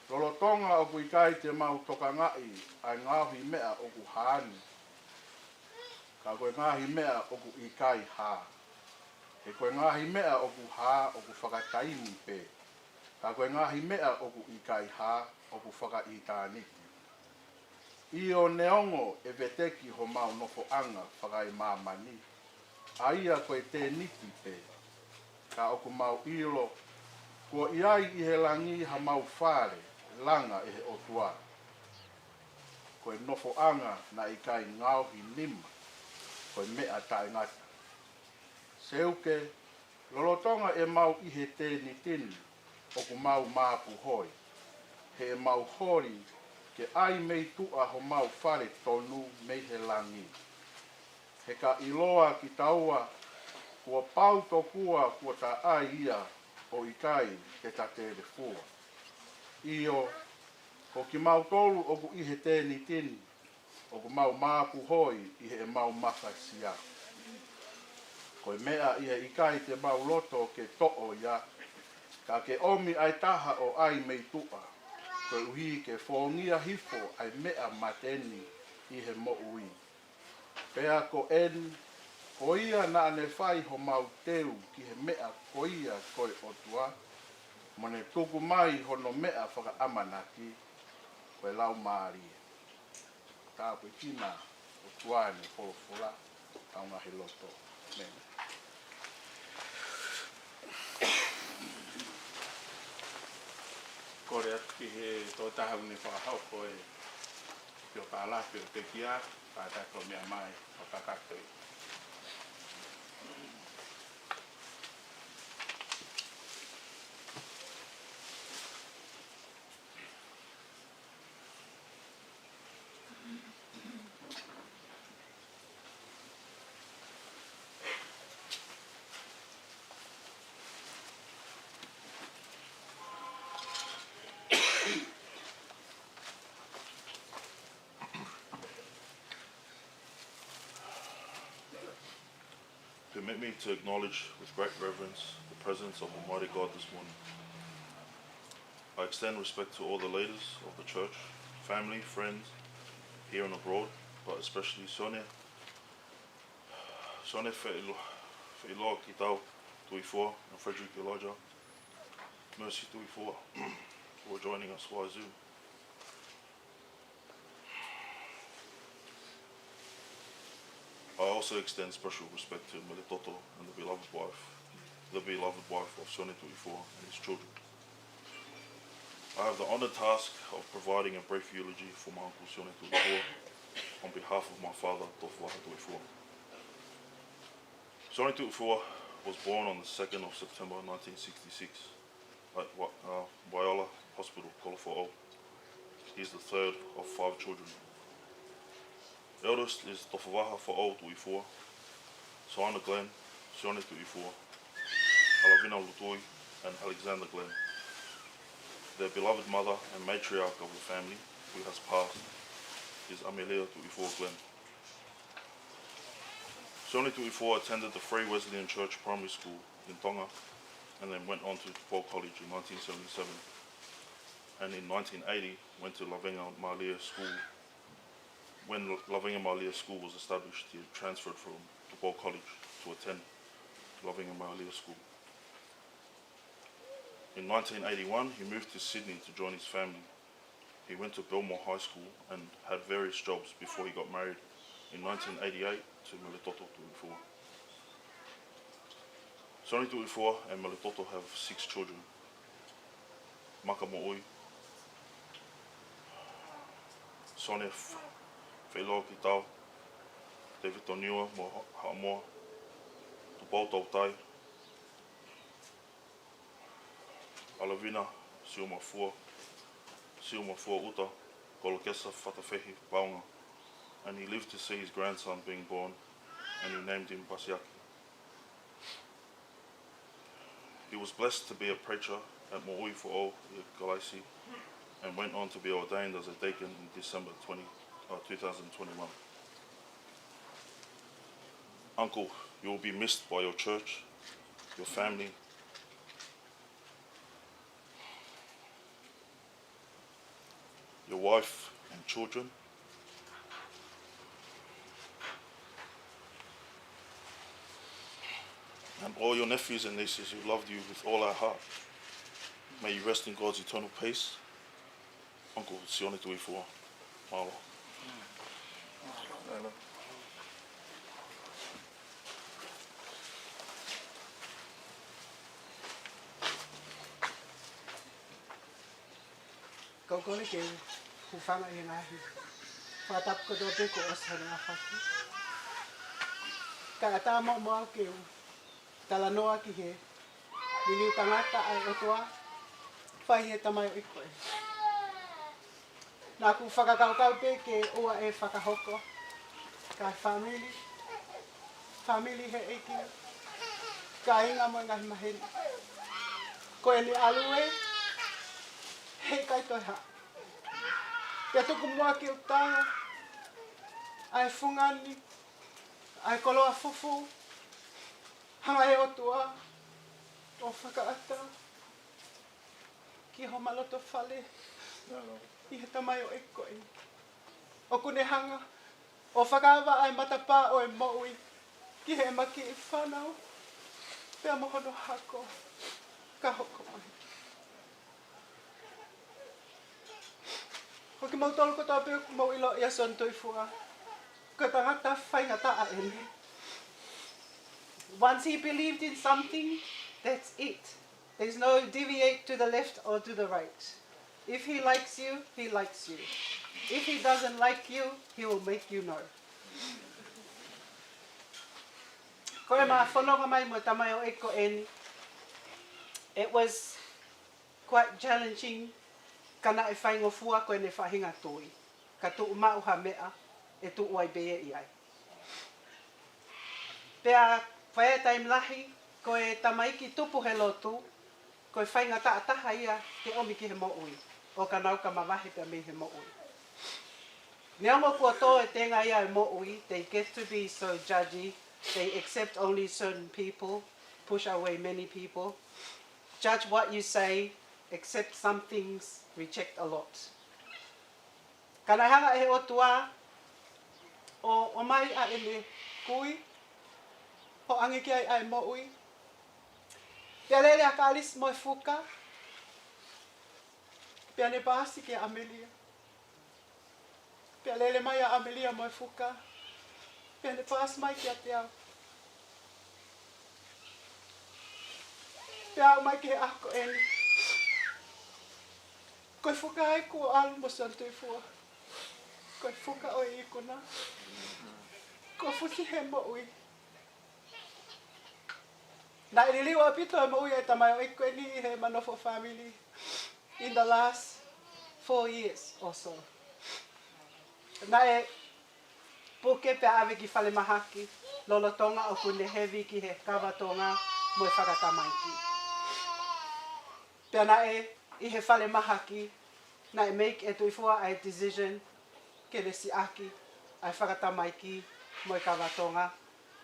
Lolotonga o kui kai te mau tokangai ai ngahi mea o ku haani. Ka koe ngahi mea o ku i kai haa. He koe ngahi mea o ku haa o ku whakataimi pē. Ka koe ngahi mea o ku i kai haa o ku whaka i tāniki. I o neongo e veteki ho mau nofo anga whakai mamani. Aia koe te niki pē. Ka o ku mau ilo. Kua iai i he langi ha mau whare. Langa e he otua. Koe nofo anga na i kai ngauhi nima. Koe mea taengata. Seuke, lolotonga e mau i he tēni tini. O ku mau māpu hoi. He mau hori ke ai mei tua ho mau whare tonu mei he langi. He ka iloa ki taua kua pau tokua kua ta ai ia o i kai ke ta te fua. Io, ko ki mau tolu o ku i he tēni tini, o ku mau māpu hoi i he mau mawhasia. Koe mea i he ikai te mau loto ke to'o ia, ka ke omi ai taha o ai mei tua, koe uhi ke whongia hifo ai mea mateni i he mo ui. Pea ko eni, ko ia na ane whai ho mau teu ki he mea ko ia koe otua, mone tuku mai hono mea whaka amanaki, koe lau maari. Tāpui kina o tuane wholofora, taunga he loto. Mena. Kore atu ki he tō tahau ni whakahau koe, pio ka alapi o te kia, ka tako mea mai o kakatoi. Permit me to acknowledge with great reverence the presence of Almighty God this morning. I extend respect to all the leaders of the church, family, friends, here and abroad, but especially Sione. Sione Wha'iloa ki tau, Tuifua, and Frederick Elijah. Mercy Tuifua for joining us via Zoom. I also extend special respect to Melitoto and the beloved wife of Sione Tuifua and his children. I have the honoured task of providing a brief eulogy for my uncle Sione Tuifua on behalf of my father, Tuifua Tuifua. Sione Tuifua was born on the 2nd of September 1966 at Paula Hospital, Kolofa'o. He is the third of 5 children. Eldest is Tuifua Tuifua, Soana Glenn, Sione Tuifua, Alavina Lutui, and Alexander Glenn. Their beloved mother and matriarch of the family, who has passed, is Amelia Tuifua Glenn. Sione Tuifua attended the Free Wesleyan Church Primary School in Tonga and then went on to Paul College in 1977. And in 1980 went to Lavenga Malia School. When Lavenga Malia School was established, he transferred from Paul College to attend Lavenga Malia School. In 1981, he moved to Sydney to join his family. He went to Belmore High School and had various jobs before he got married in 1988 to Melitoto Tuifua. Sione Tuifua and Melitoto have 6 children. Moimoi, Sione Wha'iloa ki tau, David Toniua mo Haamoa, Tupau Tautai, Alavina Siomafua Uta, Kolokesa Whatawhehi Paunga, and he lived to see his grandson being born, and he named him Pasiaki. He was blessed to be a preacher at Mo'ui for all Galaisi and went on to be ordained as a deacon in December 2021. Uncle, you will be missed by your church, your family, your wife and children, and all your nephews and nieces who loved you with all our heart. May you rest in God's eternal peace. Uncle Sione Tuifua, Paula. Kau kole ke kufanga i ngahi. Whatap ko dope ko osana haki. Ka ata mo ke tala noa ki he. Nili tangata ai otua. Whai he tamai o ikoe. Nā ku whakakau pe ke ua e whakahoko. Ka family. Family he eiki. Ka inga mo ngahi maheri. Ko e ni alue. Hei kai toi ha. Pea tuku mua ki o tanga. Ai fungani. Ai koloa fufu. Hanga e otua. O whakaata. Ki ho maloto whale. I he tamai o ekoe. O kune hanga. O whakaawa ai matapa o e moui. Ki he maki i whanau. Pea mohono hako. Ka hoko mai. Hoki mautolo ko tape mau ilo ia son Tuifua. Ko tangata whaihata a ene. Once he believed in something, that's it. There's no deviate to the left or to the right. If he likes you, he likes you. If he doesn't like you, he will make you know. Ko e maa whanonga mai mo tamai o eko eni. It was quite challenging. Kana e whaingo fua koe ne whahinga toi. Ka tu umauha mea e tu uai bea i ai. Pea whae taim lahi koe tamaiki tupu he lotu koe whainga taataha ia te omi ki he mo'ui. O ka nau ka mawahi pea me he mo'ui. Ne ongo kua tō e tenga ia e mo'ui, they get to be so judgy They accept only certain people, push away many people. Judge what you say, accept some things, reject a lot. Kanahanga e o tua, o mai a ele kui, o angiki ai moui. Pia lele a kalis mo fuka, pia ne basi ke Amelia. Pia lele mai a Amelia mo fuka, pia ne basi mai ke atea. Pia mai ke ako eni. Koe fuka ai ko alu mo san Tuifua. Koe fuka o i kona. Ko fusi he mo ui. Na ililiwa pito e mo ui e tamai o iko ni he manofo family in the last 4 years or so. Na e puke pe ave ki fale mahaki lolo tonga o kune heavy ki he kawa tonga mo e whakatamai ki. Pea na e I he fale mahaki na e make e Tuifua ai decision ke le si aki ai whakatamai ki mo e kawa tonga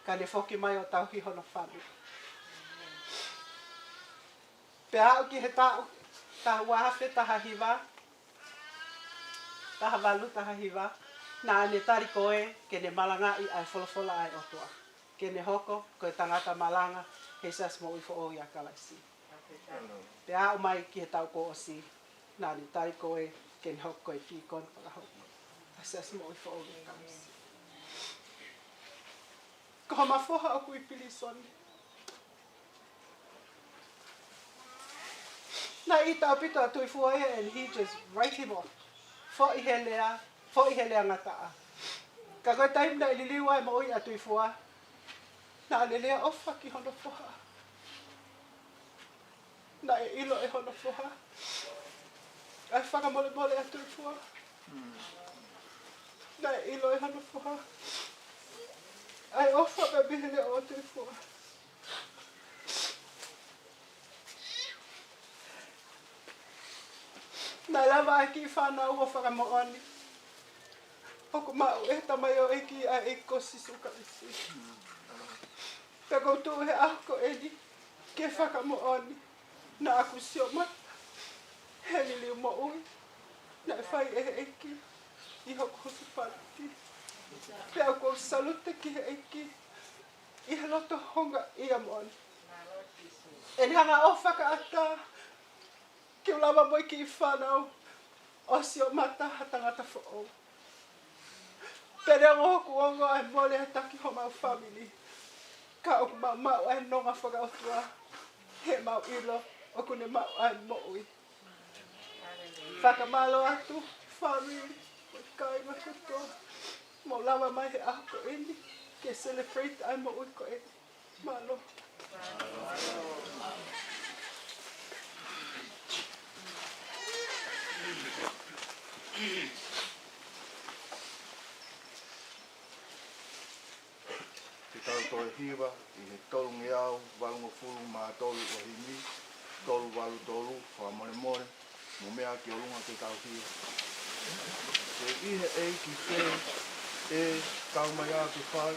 ka ne foki mai o tau hi hono whanu. Pea au ki he tau taha wahawhe taha hiwa taha walu taha hiwa na ne tari koe ke ne malanga I ai wholofola ai otua. Ke ne hoko koe tangata malanga he sas mo uifo o ia kalaisi. Pea au mai ki he tau ko osi na ne tari koe ke ne hoko koe pikon whakahoko. He sas mo uifo o ia kalaisi. Ko mafoha o kui pili soni. Na I tau pito a Tuifua and he just write him off. Fo I he lea ngataa. Ka koe taim na ililiwa e mo ui a Tuifua. Na le lea ofa ki hono foha. Na e ilo e hono foha. Ai whaka mole mole a Tuifua. Na e ilo e hono foha. Ai ofa me bihele o Tuifua. Na lava aki whanau o whakamoani. Hoko mau e tamai o eki a eko sisuka isi. Te koutu he ako eni ke whakamoani. Na aku sio mata. He nili mo ui. Na e whai e eki. I hoko hosu parati. Pe au kou salute ki he eki. I he loto honga I amoni. E ni hanga o whakaata. Ke ulawa moi ki I whanau. O sio mata hatangata fo'o. Pere o hoku ongo ai mole he taki ho mau family. Ka o mau ai nonga whakautua. He mau ilo. O kune mau ai moui. Whakamalo atu. Family. Kai makutoa. Mo lawa mai he ako eni. Ke celebrate ai moui ko eni. Malo. Te tau toi hiwa I he tolu ngeau, walungo fulu ma tolu o himi, tolu walu tolu, wha mone mone, mo mea ki olunga te tau hiwa. Te ihe e ki te tau mai a te whai,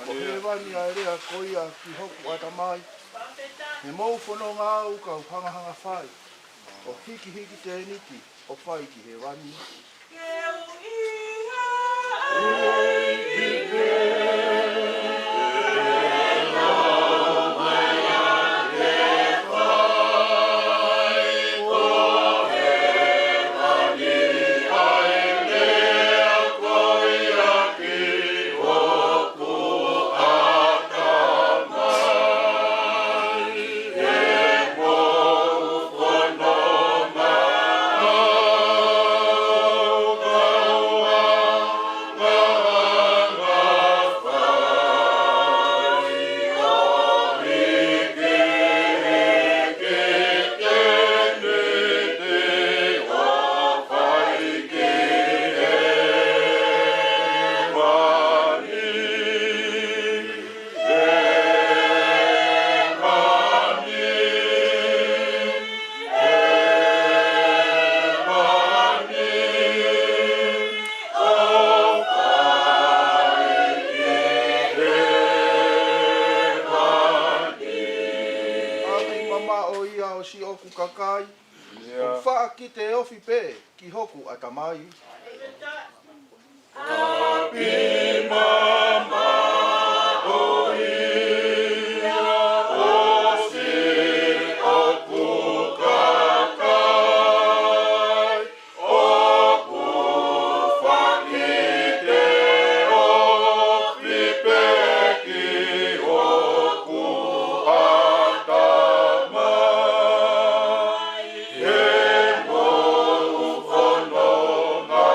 o he wani a rea koia ki hoku ata mai, he mou whono ngā au kau hanga whai, o hiki te niki, o whai ki he wani. Oh mama o ia o si oku kakai. O wha ki te ofi pē ki hoku atamai. Happy mama o ia o si oku kakai. Oku whakite ofi pē ki oku atamai. He mo'u whanonga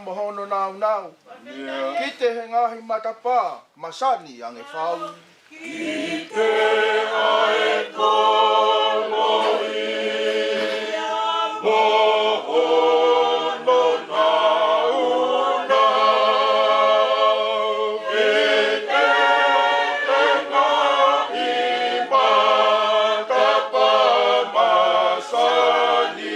mohono nau nau. Ki te he ngahi matapā, masani ange whau. Ki te ae koloia, mohono nau nau. Ki te ngahi matapā, masani ange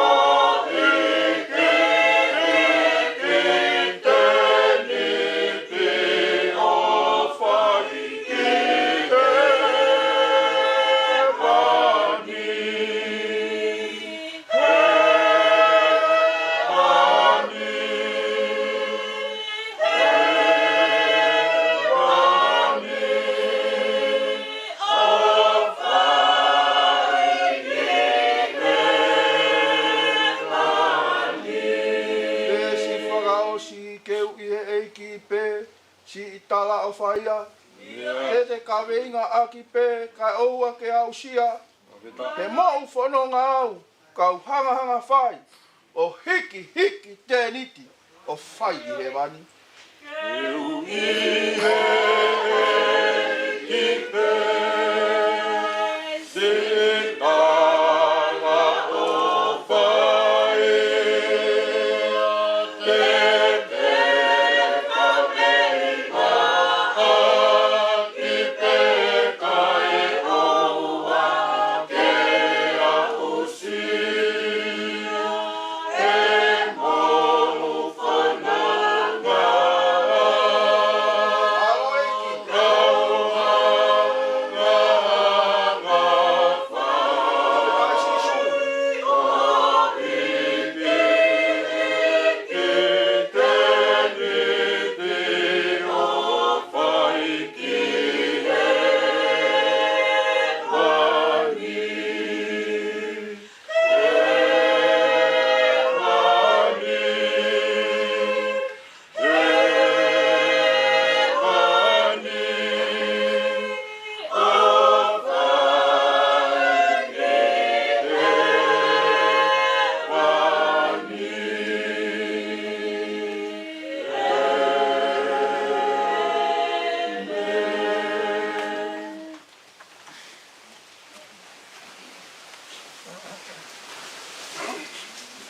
whau. Tala o whaia, te kaweinga aki pē, kai oua ke au sia, he mau whanonga au, kau hanga whai, o hiki te niti, o whai i he wani. Keu i he ki pē, se tala o whai,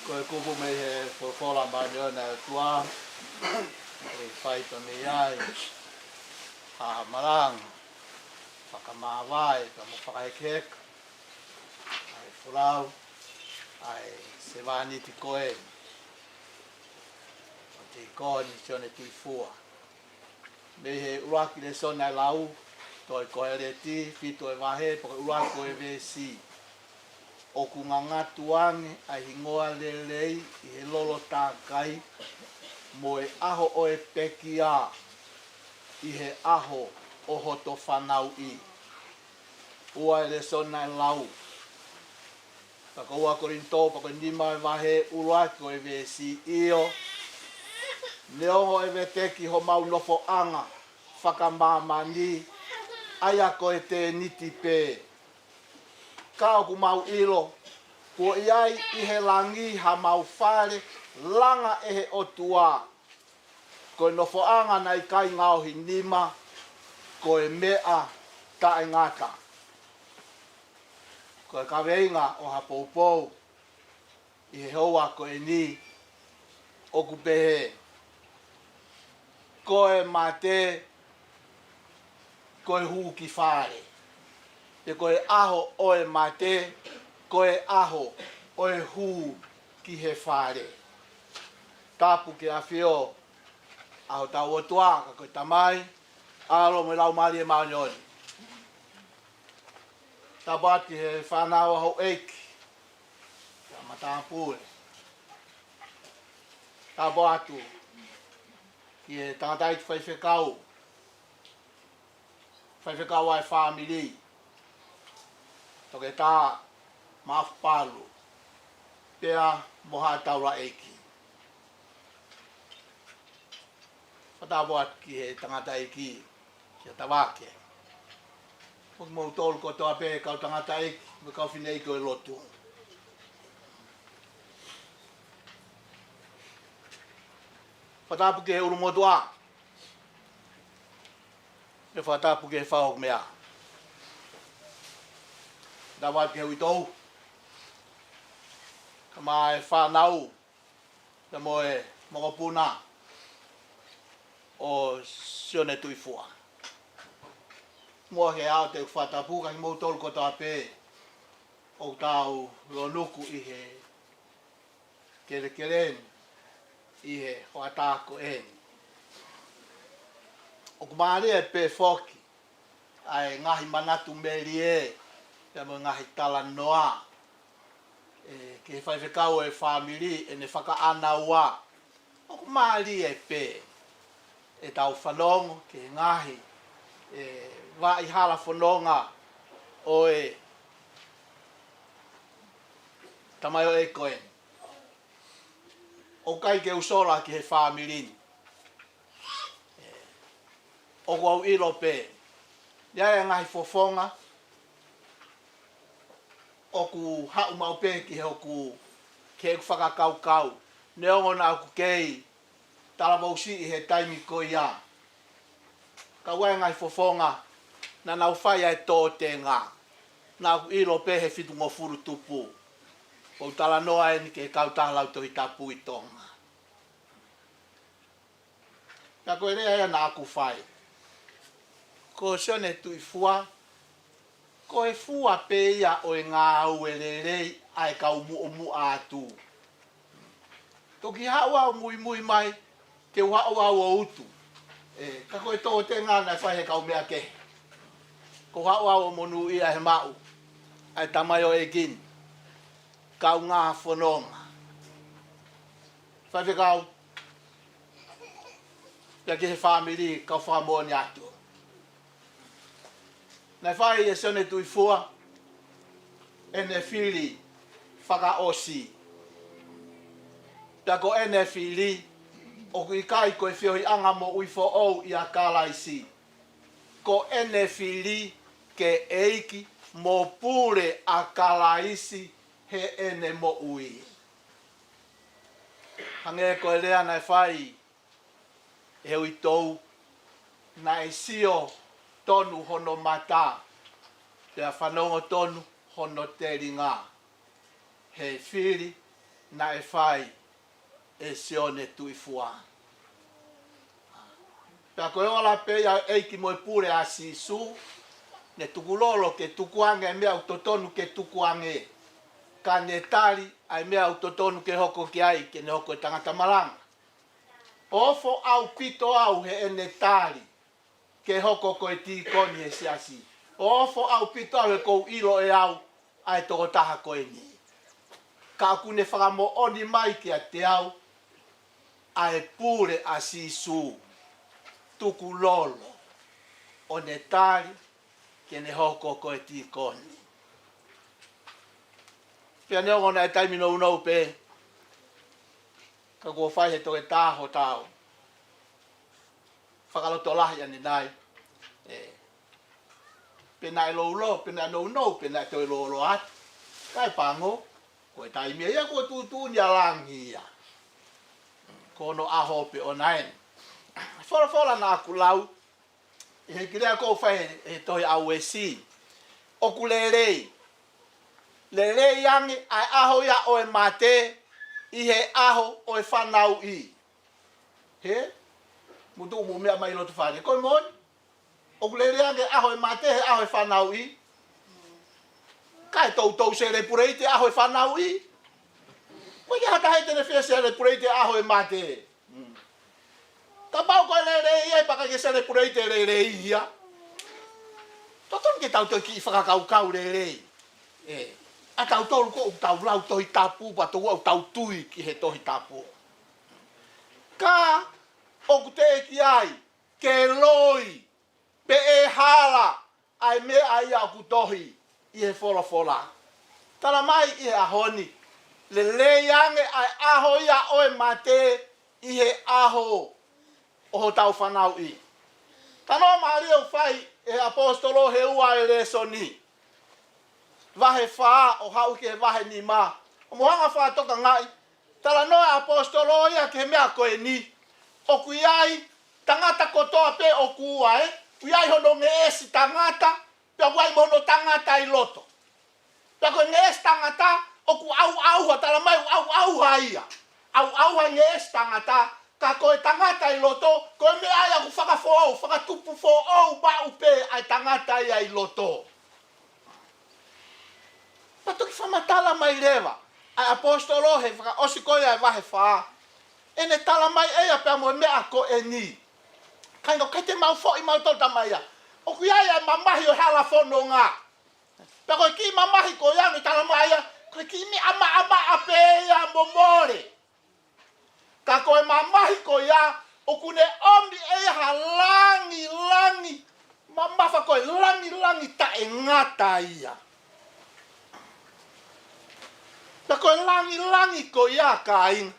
Koe kupu me he whawhora mai neo nā tua, e whaita me ai, hamarang, whakamāwai, ka mo whakaekek, ai whurau, ai sewani ti koe, o te koe ni Sione Tuifua. Me he uraki le sona lau, toi koe re ti, whito e wahe, paka uraki koe vesi. O ku ngā ngatu ange ai hingoa lelei i he lolo tākai mo e aho o e peki a i he aho o hoto whanau i. ua ele sona lau. Paka ua korinto, paka nima e wahe ua ko e ve si io. Neongo e ve teki ho mau nofo anga, whakamamani, aia ko e te niti pē. Kao ku mau ilo, ko iai i he langi ha mau whare, langa e he otua. Ko e nofo anga nei kai ngauhi nima, ko e mea ta e ngata. Ko e kaweinga o ha poupou, i he hoa ko e ni, o ku pehe. Ko e mate, ko e hu ki whare. Te ko e aho o e mate, ko e aho o e hu ki he whare. Tapu ke a whio, aho tau o tuanga, ko e tamai, alo me lau mari e maunioni. Tapu ati he whanau aho eiki, ka matampule. Tapu atu, ki e tangatai tu whaiwhekau. Whaiwhekau ai whamiri. Toke tā mafupalu. Pea moha taura eiki. Whatapu atu ki he tangata eiki, ki a tawake. Hoki mou tolu ko toa pē kau tangata eiki, me kau whine eiki o e lotu. Whatapu ke he urumotua. E whatapu ke he whahok mea. Dawat ke he uitou. Ka mai whanau. Ka moe mokopuna. O Sione Tuifua. Mua ke ao te whatapu ka hi mou tolu ko toa pē. O tau lonuku i he kere i he hoatako eni. O kumari e pē whoki, ai ngahi manatu meri e, te mo ngahi tala noa. Ke he whaiwhekau e whamiri, e ne whaka ana ua. O kumari e pē, e tau whanongo, ke ngahi, wa i hala whanonga o e tamai o e koe. O kai ke usola ki he whamirini. O ku au ilo pē. Ia e ngahi fofonga. O ku hau mau pē ki he o ku ke ku whakakau. Neongo na ku kei talavausi i he taimi ko ia. Ka ua ngahi fofonga na nau whai ai tō te ngā. Na ku ilo pē he whitu ngofuru tupu. O tala noa e ni ke kau tahalau to i tapu i tonga. Ka koe rea ea na aku whai. Ko Sione Tuifua, ko e fua pe ia o e ngā au e lerei ai kau mu atu. Toki hau au mui mai, te hau au o utu. Ka koe tō te ngā nai whai he kau mea ke. Ko hau au o monu ia he mau, ai tamai o e gini. Kau ngā whanonga. Whaiwhekau, ia ki he whamiri, kau whamoni atu. Nei whai e Sione Tuifua, e ne whiri whakaosi. Pia ko e ne whiri, o kui kai koe whiohi anga mo uifo ou i a kalaisi. Ko e ne whiri ke eiki mo pure a kalaisi he ene mo ui. Hange koe rea nei whai e ui tou na e sio tonu hono mata. Pea whanongo tonu hono teri ngā. He whiri na e whai e Sione Tuifua. Pea koe ola pea eiki mo e pure a sisu. Ne tukulolo ke tukuange mea utotonu ke tukuange. Ka ne tari ai mea utotonu ke hoko ki ai ke ne hoko e tangata malanga. Ofo au pito au he ene tari ke hoko koe tīkoni he siasi. Ofo au pito au he kou ilo e au ai toko taha koe ni. Ka kune whakamo oni mai ki a te au ai pure a sisu tuku lolo o ne tari ke ne hoko ko e tikoni. Pea neo ngona e taimi no unau pe, ka kua whai he to e tāho tāo. Whakaloto lahi ane nai. Pena e lo, pena no, pena e to e lo at. Kai pango, ko e taimi ia ko tu ni alangi ia. Ko no aho pe o naen. Fola na aku lau. E he kirea ko whai he toi au e si. O ku lerei. Lerei yangi ai aho ia o e mate. I he aho o e whanau i. He? Mutu umu mea mai lotu whane. Koe moni? O ku lerei yangi aho e mate he aho e whanau i. Kai tau se repurei te aho e whanau i. Koe ki hata hei tene whia se repurei te aho e mate. Ka pau koe lerei ia i paka ke se repurei te lerei ia. Toton ke tau toi ki i whakakau lerei. A tau tolu ko tau lau tohi tapu pa tau au tau tui ki he tohi tapu. Ka o ku te ki ai ke loi pe e hala ai me ai au ku tohi i he fola. Tala mai i he ahoni. Le yange ai aho ia o e mate i he aho o ho tau whanau i. Tano maari au whai e apostolo he ua e le soni. Vahe wha o hau ke vahe ni ma. O mohanga wha toka ngai. Tala noe apostolo ia ke mea koe ni. O kui ai tangata kotoa pe o kua e. Kui ai hono nge esi tangata. Pea kui ai mono tangata i loto. Pea koe nge esi tangata o ku au tala mai au haia. Au nge esi tangata. Ka koe tangata i loto. Koe me ai aku whakafo au. Whakatupu fo au ba upe ai tangata ia i loto. Patoki whamatala mai rewa. Ai apostolo he whaka osi koe ai wahe wha. Ene tala mai eia pia moe mea ko e ni. Kaingo kei te mau fo i mau tolta mai ia. O kui ai mamahi o hala fono ngā. Pia koe ki mamahi ko iangi tala mai ia. Koe ki mi ama ape ia momore. Ka koe mamahi ko ia. O kune omi eia ha langi. Mamafa koe langi ta e ngata ia. Ta koe langi ko ia ka inga.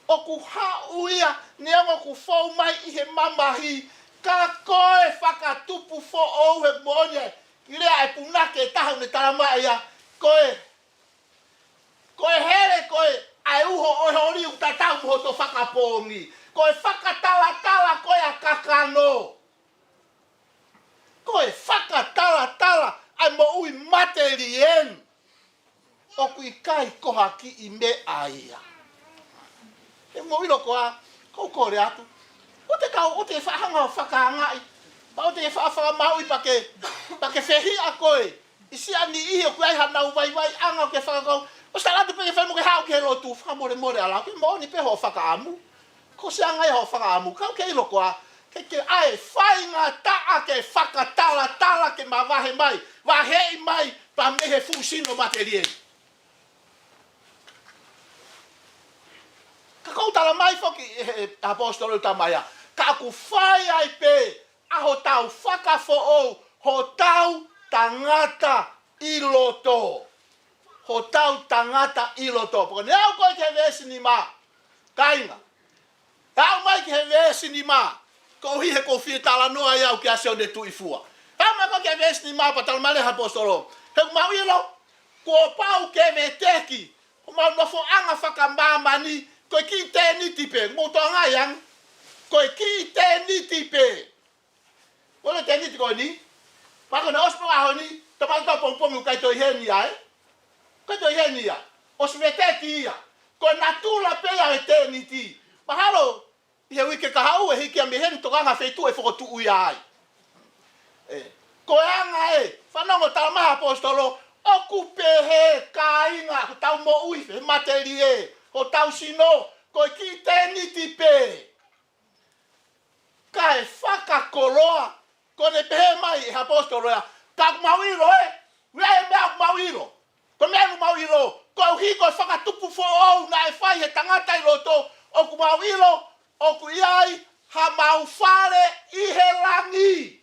O ku hau ia, neongo ku fau mai i he mamahi. Ka koe whakatupu fo ou he moone. Lea e punake e tahu ne tarama ia. Koe here koe ai uho o hori u tatau mo to whakapongi. Koe whakatala koe a kakano. Koe whakatala ai mo ui materien. O kui kai koha ki i me aia. E mo ilo koa, kou kore atu. O te whahanga o whakaangai. O te whahanga mau i pake whehi a koe. I si ani i o kui ai hanau vai anga o ke whakakau. O sa latu peke whai mo ke hao ke lotu. Whakamore ala. Ke mo ni peho o whakaamu. Ko se angai ho whakaamu. Kau ke ilo koa. Ke ai whainga taa ke whakatala ke mawahe mai. Wahei mai pa mehe fusino materien. Ka kou tala mai foki apostolo tamaya. Ka ku whai ai pe. Aho tau whakafo ou. Ho tau tangata i loto. Ho tau tangata i loto. Poko ne au koe ke vesi ni ma. Kainga. Tau mai ke vesi ni ma. Ko hi he ko fie tala noa iau ki a Sione Tuifua. Tau mai ko ke vesi ni ma pa tala male apostolo. He mau ilo. Ko pau ke veteki. Ko mau nofo anga whakamamani. Koe ki te niti pe, mo toa yang. Koe ki te niti pe. Koe te niti koe ni. Pako na ospo aho ni, to pako tau pongpongi ukai toi heni ai. Koe toi heni ai. Osveteki ia. Koe natula pe ia e te niti. Mahalo, ihe wike kahau e hiki a meheni tokanga feitu e whokotu ui ai. Koe anga e, whanongo talamaha apostolo, oku pehe kainga, tau mo ui, he materie. O tau sino, koe ki te niti pe. Ka e whakakoloa, kone pehe mai e apostolo ea. Ka kumauiro e, rea e mea kumauiro. Ko mea kumauiro, ko hi koe whakatupu fo ou na e whai he tangata i loto. O kumauiro, o ku iai, ha mau whare i he langi.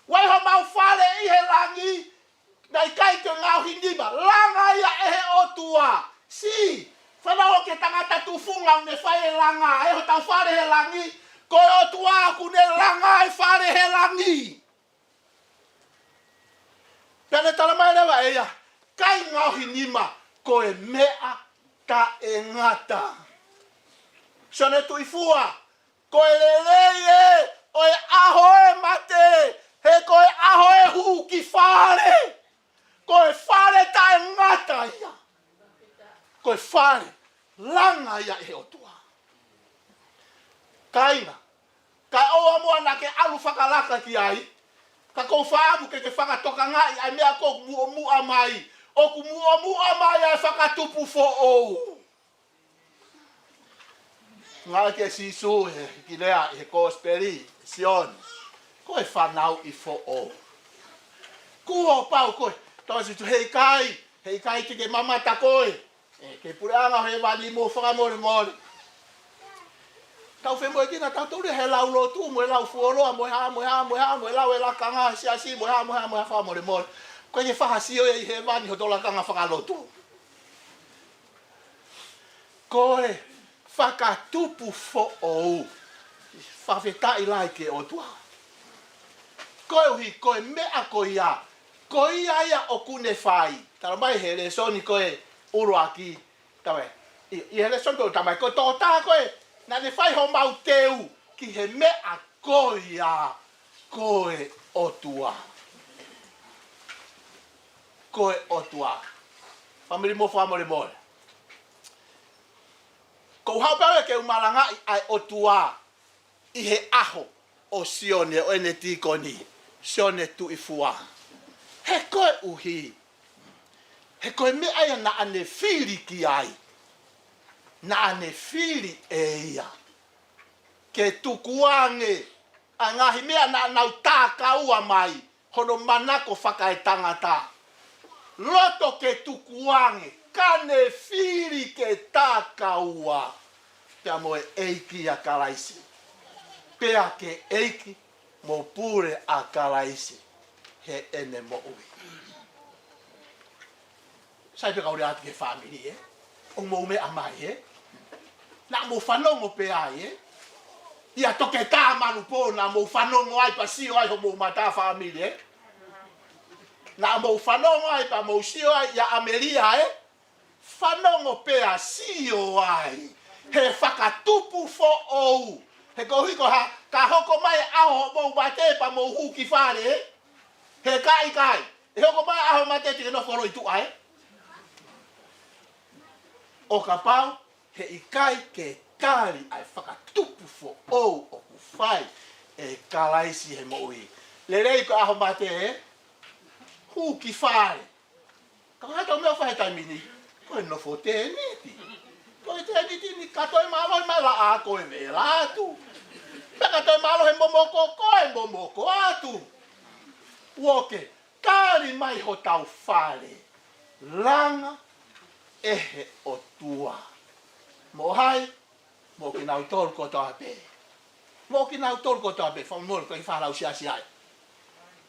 Wai ho mau fale I he langi. Nai kai ke ngau hindiba. Langa ia ehe o tua. Si. Whanau ke tangata tufunga ne whae langa. E ho tau whare he langi. Koe o tua aku ne langa e whare he langi. Pene tala mai lewa e ia. Kai ngau hinima. Koe mea ta e ngata. Sione Tuifua. Koe lelei oe aho e mate. He koe aho e hu ki whare. Koe whare ta e ngata ia. Koe whare langa ia e o tua. Kaina. Kai oa mua na ke alu whakalaka ki ai. Ka kou whaamu ke whakatoka ngai ai mea kou mua mai. O ku mua mai ai whakatupu fo ou. Ngā ke sisu he ki lea he kosperi, Sione. Koe whanau I fo ou. Kua pau koe. Tōsi tu hei kai te ke mamata koe. Ke pureanga he wani mo whakamore more. Tau whenmoe kina tau tūre he lau lotu, mo e lau fuoroa, mo e lau e lakanga, siasi, mo e whakamore more. Koe ke whahasio e he wani ho tola kanga whakalotu. Koe whakatupu fo ou. Whawhetai lai ke o tua. Koe uhi, koe mea koe ia. Koe ia o kune whai. Tara mai he le soni koe uruaki. Tawe. I he le soni koe tamai koe tōtā koe. Na ne whai ho mau teu. Ki he mea koe ia. Koe o tua. Koe o tua. Whamiri mo whamore more. Kou hau pewe ke umalanga ai o tua. I he aho o Sione o ene tikoni. Sione Tuifua. He koe uhi. He koe mea ia na ane whiri ki ai. Na ane whiri e ia. Ke tukuange. A ngahi mea na nau tākaua mai. Hono manako whakae tangata. Loto ke tukuange. Kane whiri ke tākaua. Pea moe eiki a kalaisi. Pea ke eiki mo pure a kalaisi. He ene mo ui. Sai pe kaure atu ke family o mo me amai na mo whanongo pe ai ia toke tā manu po na mo whanongo ai pa sio ai ho mo mata family na mo whanongo ai pa mo sio ai ia Ameria whanongo pe a sio ai he whakatupu fo ou he kohiko ha ka hoko mai aho mo mate pa mo huki whare he kai he hoko mai aho mate tike no whoro I tu ai o ka pau, he ikai ke kari ai whakatupu fo ou o ku whai e kalaisi he mo ui. Le rei ko aho mate hu ki whare. Ka hata o mea whahe taimini, koe no fo te niti. Koe te niti ni katoi malo he mai la a koe me Latu. Me katoi malo he momoko koe momoko atu. Uoke, kari mai ho tau whare. Langa ehe o tua. Mo hai, mo ki nau tolu ko toa pe. Mo ki nau tolu ko toa pe, whamoro ko I whanau siasi ai.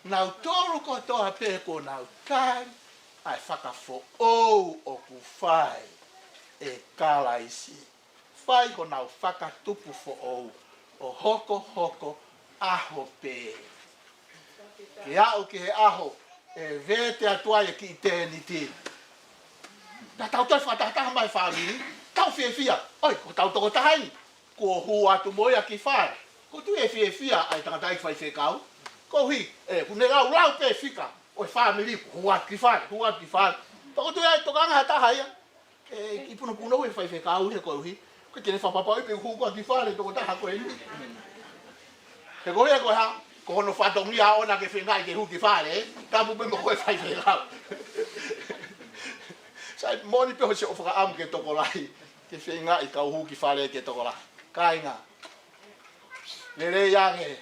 Nau tolu ko toa pe ko nau kari, ai whakafo ou o ku whai e kalaisi. Whai ko nau whakatupu fo ou, o hoko aho pe. Ke au ki he aho, e vete atua e ki eternity. Ta tau toi whatataha mai whamiri, tau whiawhia, oi, ko tau toko tahai, ko hu atu moi a ki whare, ko tu e whiawhia, ai tangatai whai whekau, ko hi, kune lau pe whika, oi whamiri, hu atu ki whare, toko tu e tokanga hataha ia, ki puno e whai whekau, he ko hi, ko kene whapapa ipe hu atu ki whare, toko taha ko e ni. He ko hi, ko ha, ko hono whatongi a ona ke whengai ke hu ki whare, ka pupe mo koe whai whekau. Sai moni pe ho se ofaka am ke tokolai ke whenga I kau hu ki whare ke tokola. Kainga. Lere yange.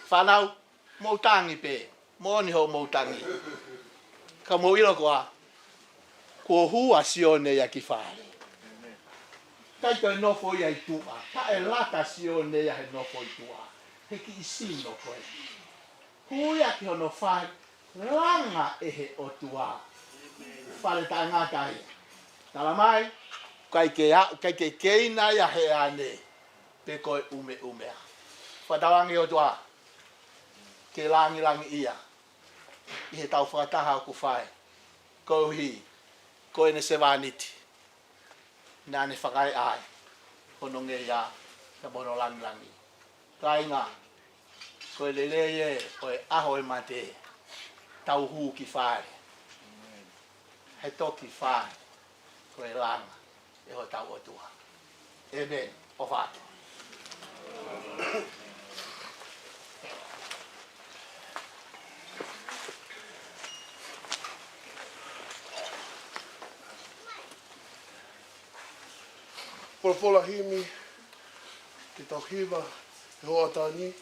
Whanau moutangi pe. Moni ho moutangi. Ka mo ilo koa. Ko hu a Sione ya ki whare. Tai toi nofo ia I tua. Ta e lata Sione ya he nofo I tua. He ki I sino koe. Huia ki hono whai langa e he o tua. Whare tai ngata ia. Tala mai, kai ke keina ia he ane. Pe koe umea. Whatawangi o tua. Ke langi ia. I he tau whakataha o ku whai. Kouhi. Koe ne se wāniti. Nā ne whakai ai. Hono nge ia. Ka mono langi. Kai ngā. Koe leleye. Koe aho e mate. Tau hū ki whare. He toki whare. Koe langa. E ho tau o tua. Amen. O whātua. Pola himi, ki tau hiwa, he hoa tāni.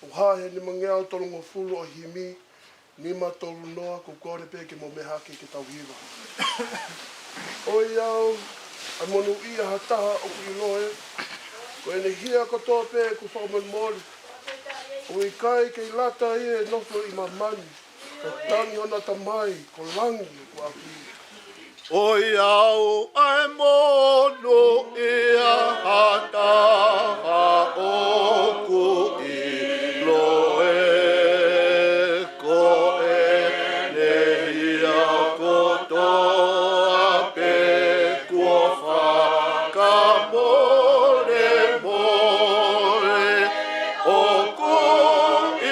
O hahe ni mangeau tolongo fulu o himi, ni ma tolu noa ko kore pe ke mo mehake ki tau hiwa. O iau, ai monu ia hataha o ku iloe, ko ene hia kotoa pe ku whauman mori. O i kai ke i lata ia e nofo i mamani, ka tangi ona tamai, ko langi ko aki. O iau ai mono ia hataha o ku iloe, ko ene hia kotoa pe kua whakamore more, o ku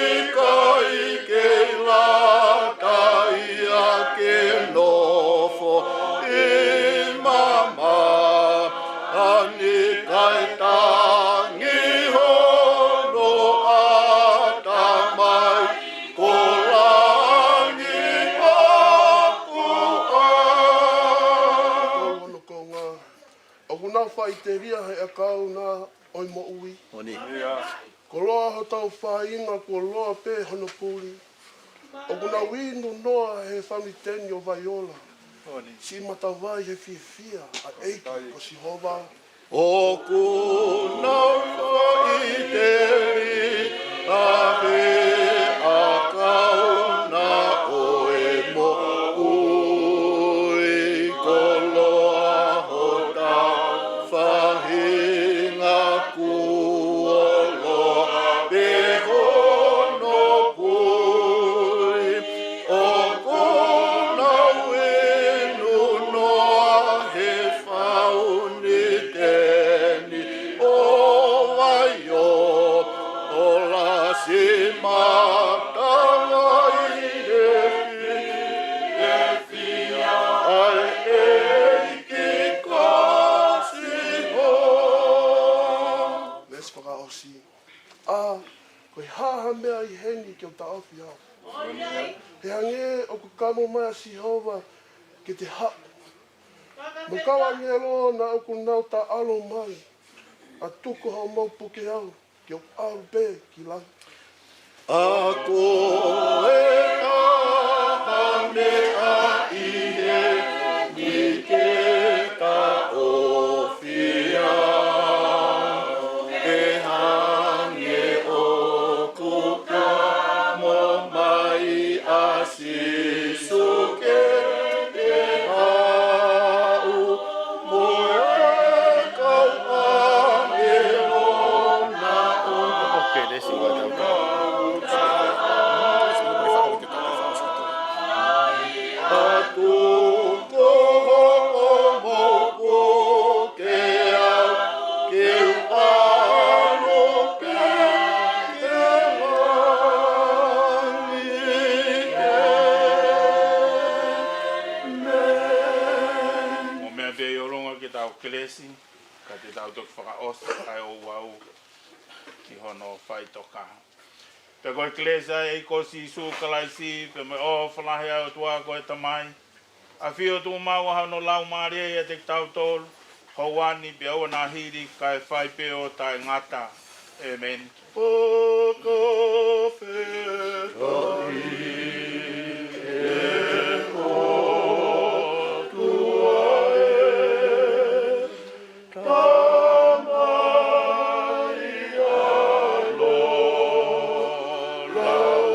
ikai ke lata ia ke nofo. Whai te ria hei akau nā oi mo ui. Oni. Ko loa ho tau whainga ko loa pē hono pūri. O kuna winu noa he whani teni o Vaiola. Si matawai he fia a eiki ko si hova. O kuna whai te ria hei akau nā oi mo ui. Ko loa ho tau whahinga kua loa pe hono pui. O kuna winu noa he whauni teni o Vaio. O la si matanga i he fia ai eiki kasi ho. Mes whakaosi. Koe haha mea i heni ki o ta awhi au. He hange o ku kamo mai a si hova ki te hapu. Mukawa ngelo na o ku nau ta alo mai. A tuku hau mau puke au ki o au be ki lang. Ako e aha mea i he ni ke ka ofia. E hange o ku kamo mai a sisuke e hau. Mo e kau angelo na o. Okay, let's see what I've got. Kelesi, ka te tau toki whakaos, kai o wau ki hono whai toka. Pe koe kelesa e kosi su kalaisi, pe me o whalahe au tua koe tamai. A whio tu mau hano lau maare e te tau tolu, hauani pe au na hiri kai whai pe o tai ngata. Amen. Paka whekai e kotua tamai alo lau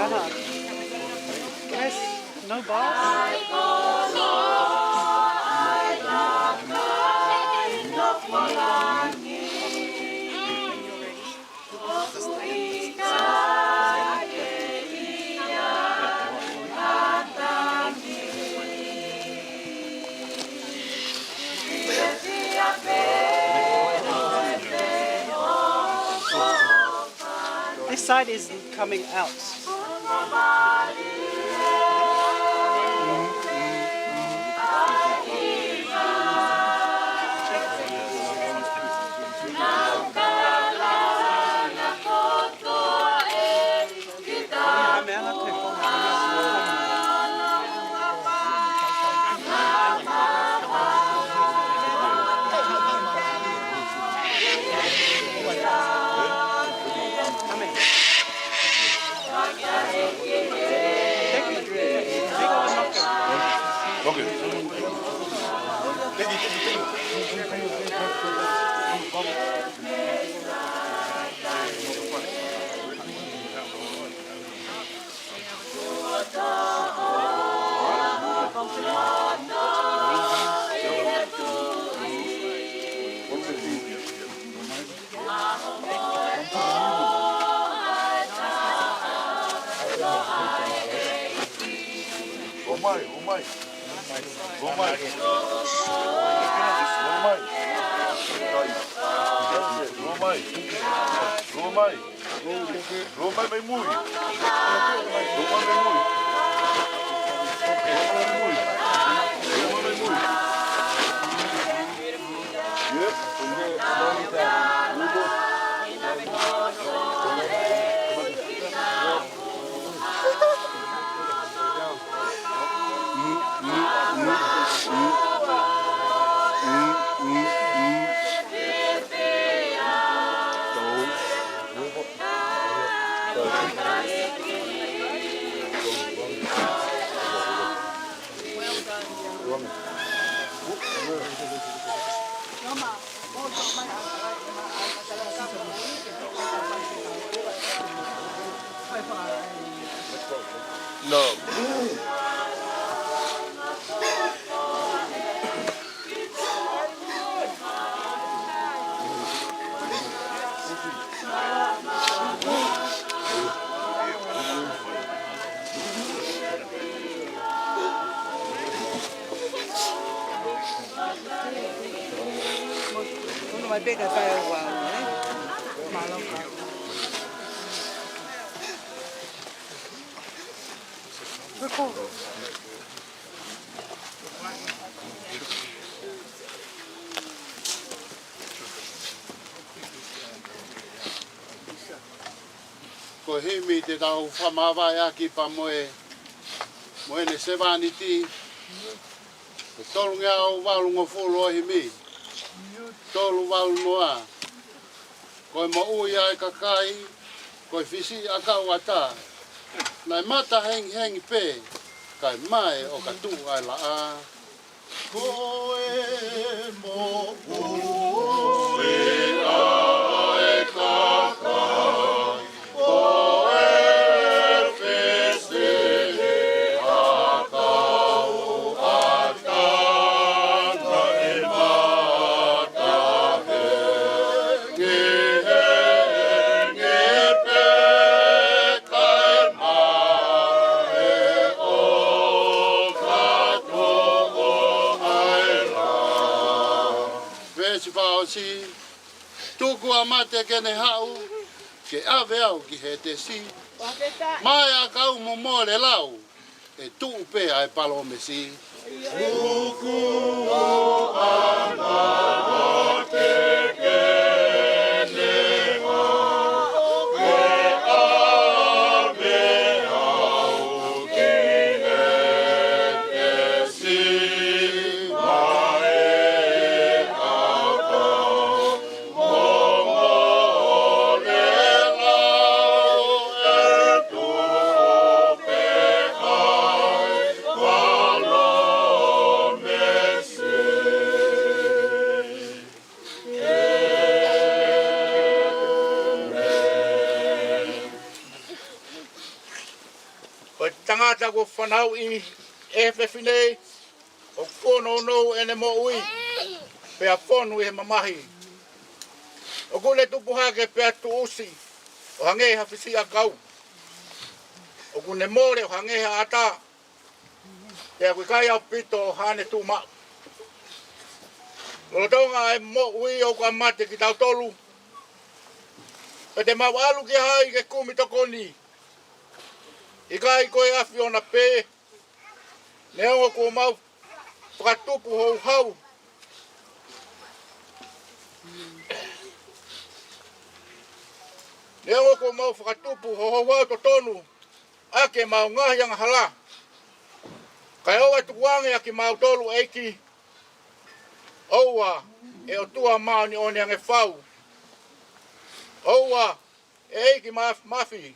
Yes, no bars. This side is coming out. No. Uno vai pegar e faz igual, né? Maluco. Ko himi te tau whamawai aki pa moe ne sevaniti. Ko tolu ngā o walu ngō fulu o himi. Tolu walu noa. Ko ma ui ai kakai. Ko fisi a kau ata. Nai mata hengi pe. Kai mai o ka tu ai la a. Ko e mo ui ai kakai. Si tuku amate kene hau ke ave au ki he te si mai a kau mo more lau e tu pe ai palo me si tuku o amate kene hau ke ave au ki he te si tangata ko whanau I whewhinei o whono no ene mo ui pea whonu he mamahi. O kule tupu hake pea tu usi o hange hawhisi a kau. O kune more o hange ha ata pea kui kai au pito o hane tu mau. Lotonga e mo ui o ka mate ki tau tolu. Pe te mau alu ki hai ke kumi tokoni. I kai koe awhi ona pē. Ne ongo ko mau whakatupu hou hau. Ne ongo ko mau whakatupu hou hau to tonu. Ake mau ngahi anga hala. Kai oa tukuange aki mau tolu eiki. Oua e o tua maa ni one ange whau. Oua e eiki mafi.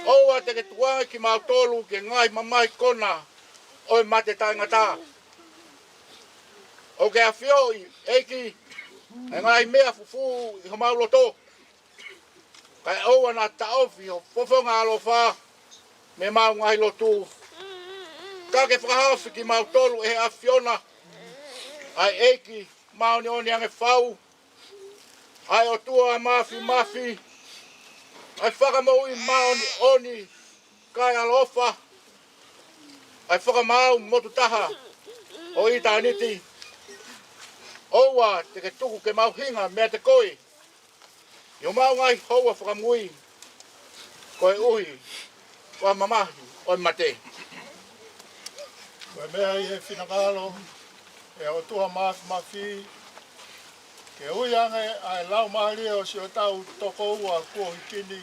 Oua te ke tuanga ki mau tolu ke ngai mamai kona. Oi mate tai ngata. O ke a whioi eiki e ngai mea fufu I ho mau loto. Kai oua na taofi o fofonga alo wha me mau ngai lotu. Ka ke whakahawhi ki mau tolu e a whiona. Ai eiki mau ni oni ange whau. Ai o tua mafi. Ai whakamau I mau ni oni kai alofa. Ai whakamau motu taha o I tāniti. Oua te ke tuku ke mau hinga mea te koi. I mau ngai houa whakamui. Koe uhi, koe mamahi, oi mate. Koe mea I he whinakalo. E o tua mafi. Ke ui ange ai lau maari o si o tau toko ua kua hikini.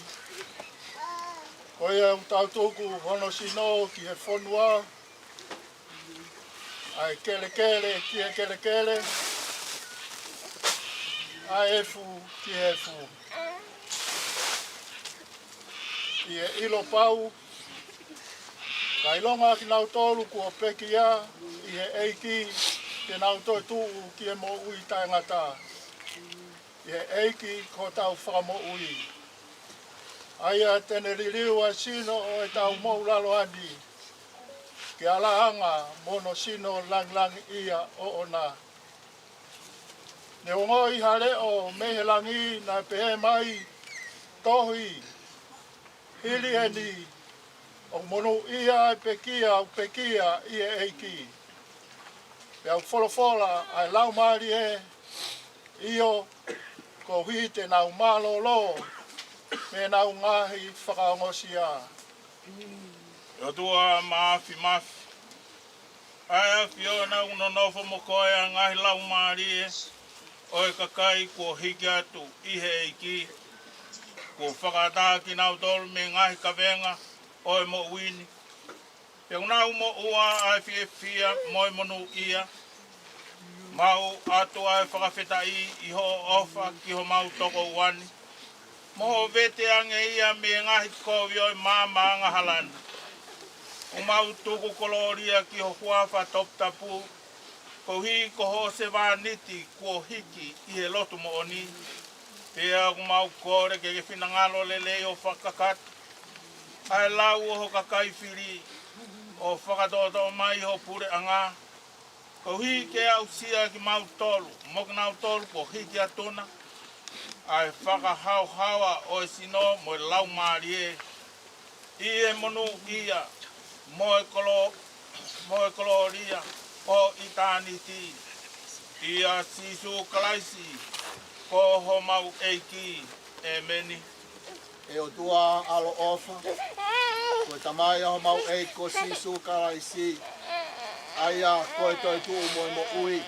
Koe e o tau tuku hono sino ki he whonua. Ai kele ki he kele. Ai efu ki he efu. I e ilo pau. Kai longa ki nau tolu kua pekia. I he eiki. Ke nau toi tuu ki e mo ui tai ngata. I he eiki ko tau whakamo ui. Aia tene ririu a sino o e tau mou lalo ani. Ke alaanga mono sino lang ia o ona. Ne ongo I hare o mehelangi na pehe mai tohi. Hili heni o mono ia pekia I e eiki. Pe au wholofola ai lau maari e io ko hui te nau malolo me nau ngahi whakaongosia. O tua mafi. Ai a whiona uno nofo mo koe a ngahi lau maari e. Oi kakai ko hiki atu I he eiki. Ko whakata ki nau tolu me ngahi kawenga oi mo uini. Pe unau mo ua ai whia moi monu ia. Mau atu ai whakawheta I ho ofa ki ho mau toko uani. Moho vete ange ia me ngahi kovi oi mama anga halani. O mau tuku koloria ki ho huafa top tapu. Ko hi ko ho se vaniti ko hiki I he lotu mo oni. Pea ko mau kore ke whinangalo lele o whakakat. Ai lau ho kakai whiri o whakatoto mai ho pure anga. Ko hi ke au sia ki mau tolu. Mok nau tolu ko hiki atuna. Ai whakahau hawa o sino mo lau marie. I e monu ia. Moe koloria o itaniti. Ia sisu kalaisi. Ko ho mau eiki e meni. E o tua alo ofa. Koe tamai ho mau eiko sisu kalaisi. Aia koe toi tuu mo ui.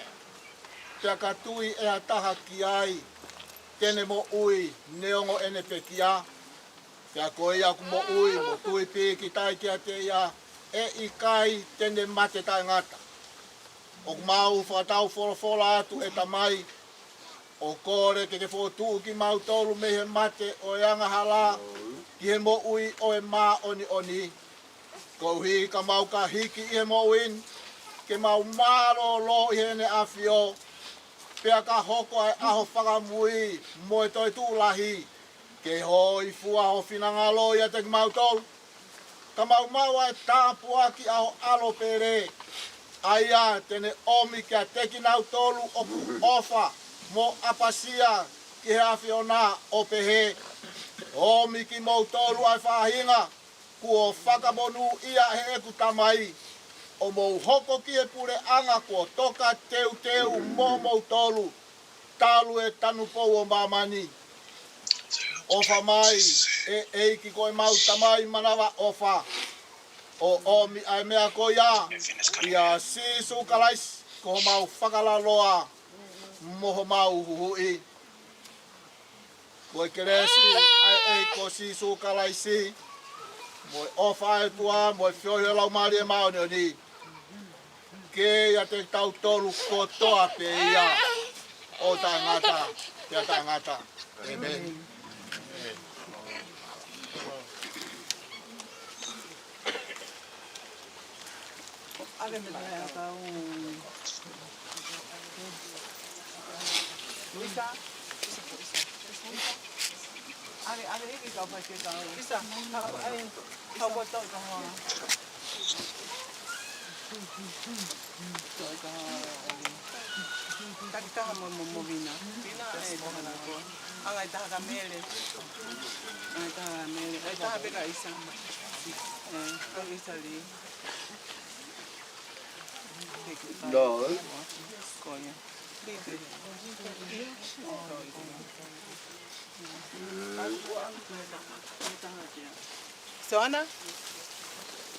Pea ka tui e a taha ki ai. Tene mo ui neongo ene pekia. Pea koe ia ku mo ui mo tui piki tai kia te ia. E I kai tene mate tai ngata. O mau whakatau wholofola atu e tamai. O kore ke whotu ki mau tolu me he mate o anga hala. Ki he mo ui o e mā oni. Ko hi ka mau ka hiki I he mo uin. Ke mau maro lo I hene awhio. Pea ka hoko ai aho whakamui mo e toi tūlahi. Ke hoi fua ho whinangalo ia te mau tolu. Kamaumau e tāpua ki au alo pere. Aia tene omi kia teki nau tolu o ofa mo apasia ki he awhiona o pehe. Omi ki mau tolu ai whahinga kuo whakamonu ia he eku tamai. O mou hoko ki e pure anga kua toka teu teu mo mou tolu. Talu e tanu pou o mamani. Ofa mai e eiki koe mau tamai manawa ofa. O omi ai mea ko ia sisu kalais ko mau whakalaloa moho mau huhui. Koe keresi ai ko sisu kalaisi. Moi ofa e tua, moi whiohio lau maari e maoni o ni. Ke ia te tau tolu kotoa pe ia o tangata, te tangata. Amen. Ale me dai ata Luisa. Ale iki ka pa ke ka. Luisa. Ale ka pa to ka. Takita mo vina. Vina e tahana ko. Anga taha mele. Anga taha mele. Ai taha beka isa. Ko isa li. No. Coño. Sione?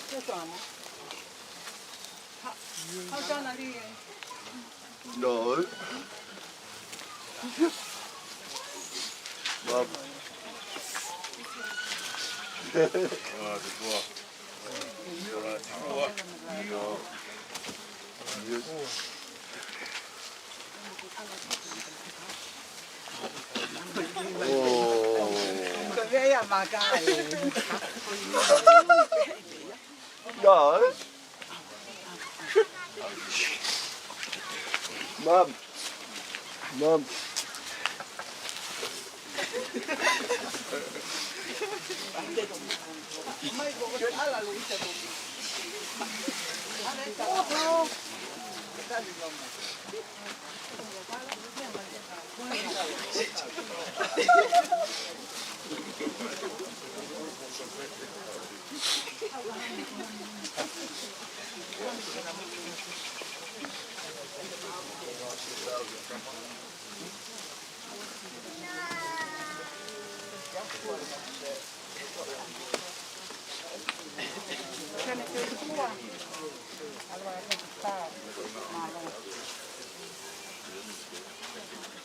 Che siamo? How John lì? No. Vamos. Veia magari. No. Mom. Mom.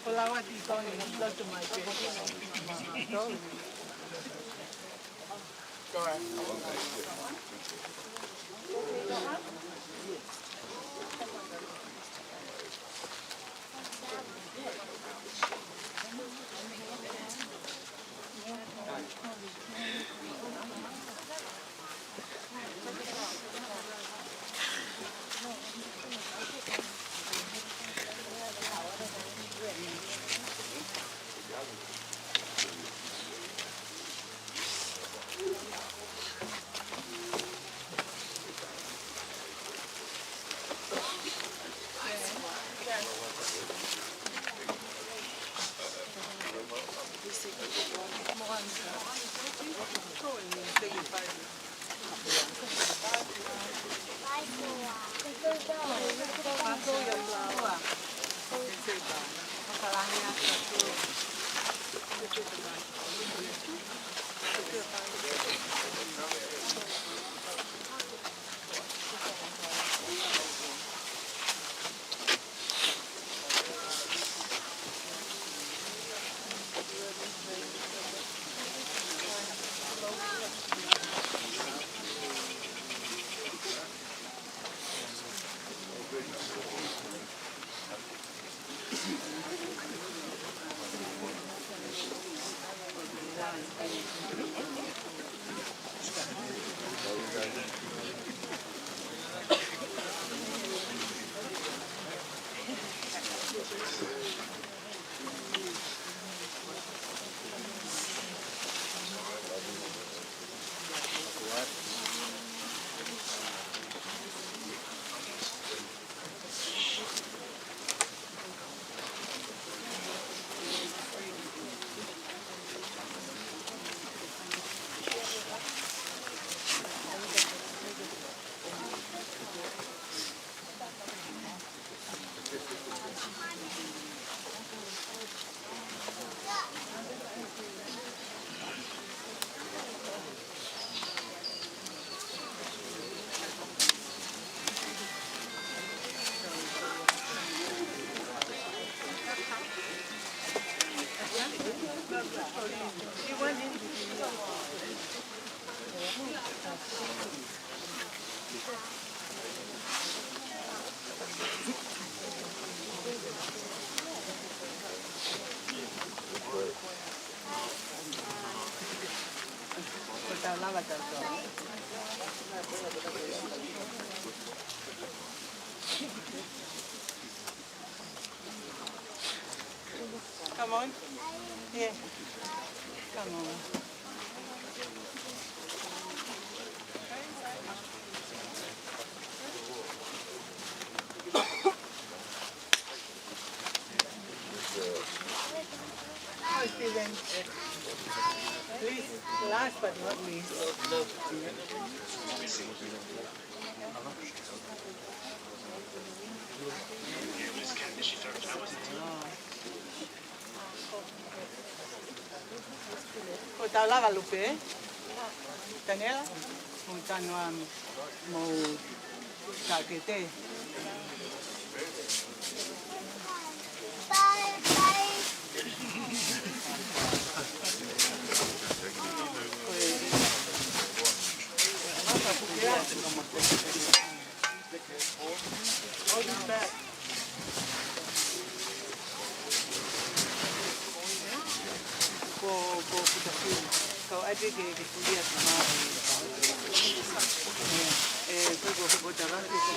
Olava di Tony, Latu mai Come on. Yeah. Come on. Hi, Steven. Please, last but not least. Ko tau lava lupe. Tanela. Mo tanwa mo kakete. Hold it back. Kau ada ke kuliah sama kau go jalan ke kau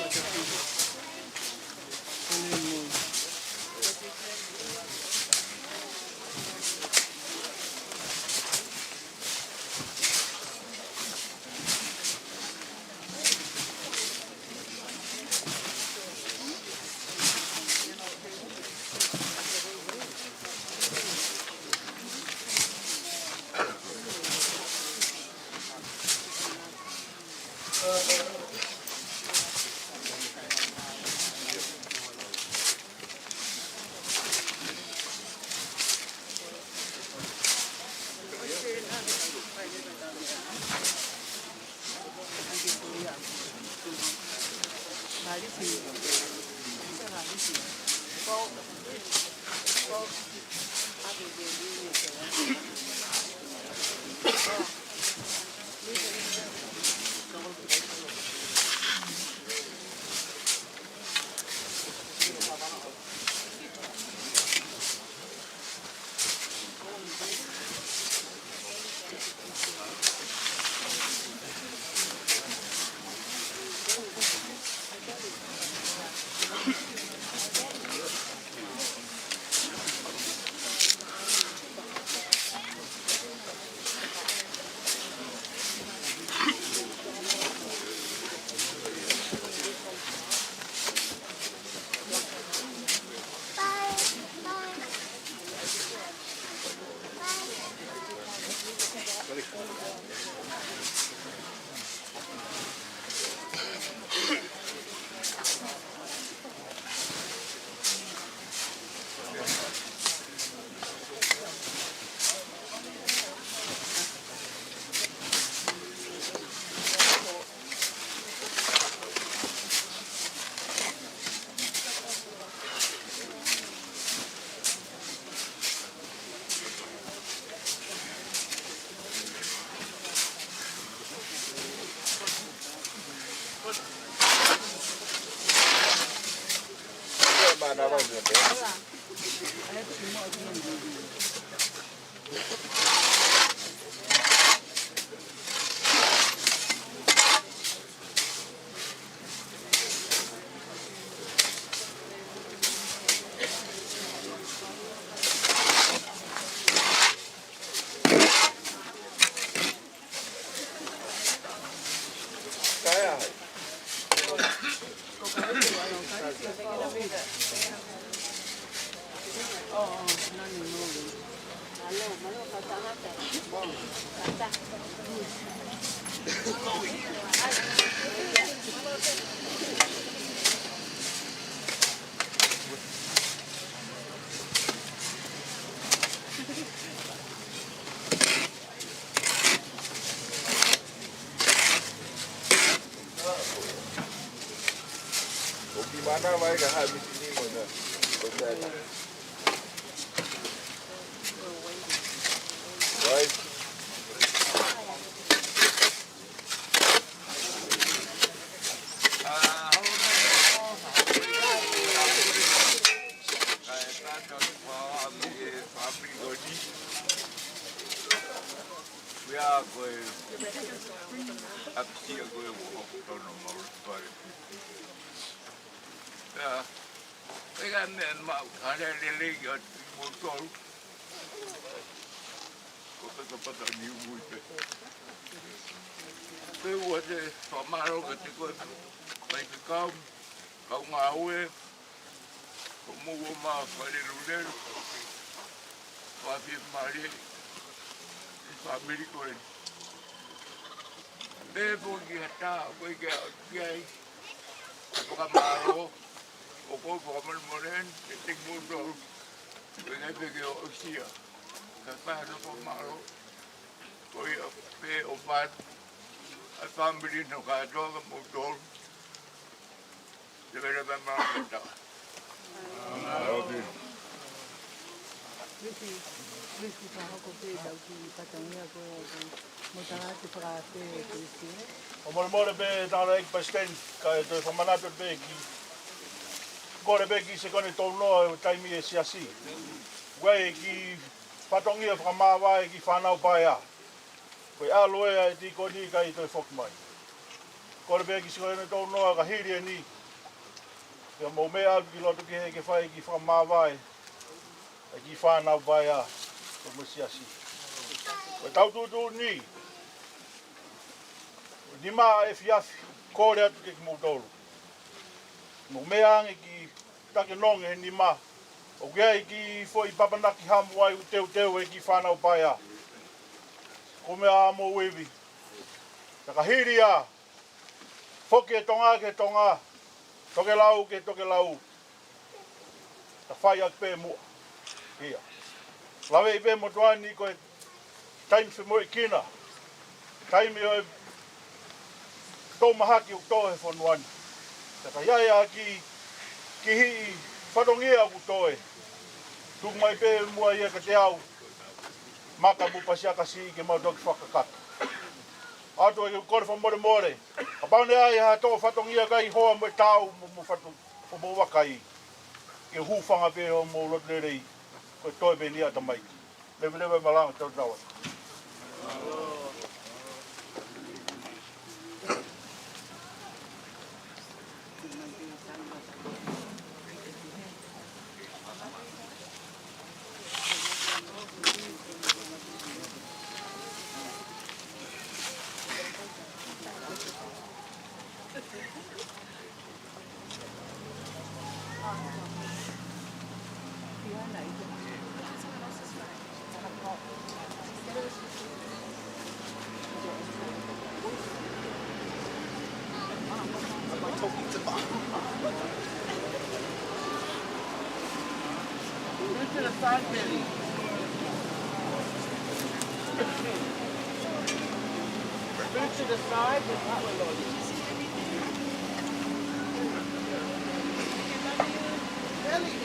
baca film. Mana mai ka ha mi sini mo na. Right. ya koe apisia koe wo tono mau pare. Ya. Ega men mau ada lele yo motor. Ko pata ni muito. Eu vou ter tomar o que te coisa. Vai ficar com a rua. Como o mar para o lugar. Vai vir Maria. Família com ele. Devo que está, vai que aí. Camaro, o corpo como el moreno, que tengo un rol. Venga que eu sia. Capaz de formar foi o pai a família no caso motor deveria dar mais então o Moimoi be tala ek pasken ka to famanato be ki kore be ki se kone tono taimi e siasi wai ki patongia whakamawa e ki whanau paia. Koe aloe e ti koni kai toi whakmai. Kore be ki se kone tono ka hiri e ni. Kia mou mea au ki loto ki he ke whai ki whakamawa e ki whanau paia. Koe mo siasi. Koe taututu ni. Ni maa e fiafi, kore atu ke ki moutolu. Mo mea ange ki take nonge he ni maa. O kia i ki foi papanaki hamu ai u teu e ki whanau paia. Ko mea amo wewi. Taka hiri a. Foke e tonga ke tonga. Toke lau ke toke lau. Ta whai ak pē mua. Ia. Lawe i pē motuani koe taimi whi moe kina. Taimi o e tō mahaki o tō he whanuani. Taka iaia ki hii whatongia ku tō e. Tuk mai pē mua ia ka te au. Maka mu pasiaka si ke mau toki whakakata. Ato e kore whamore. Ka paune ai ha tō whatongia kai hoa mo tau mo whatu o mo wakai. Ke hūwhanga pē o mo rotlerei. Koe toi pē ni ata mai. Lewe malanga tau tawa. To the side, Billy. Move to the side, there's that one, Lolly. Billy.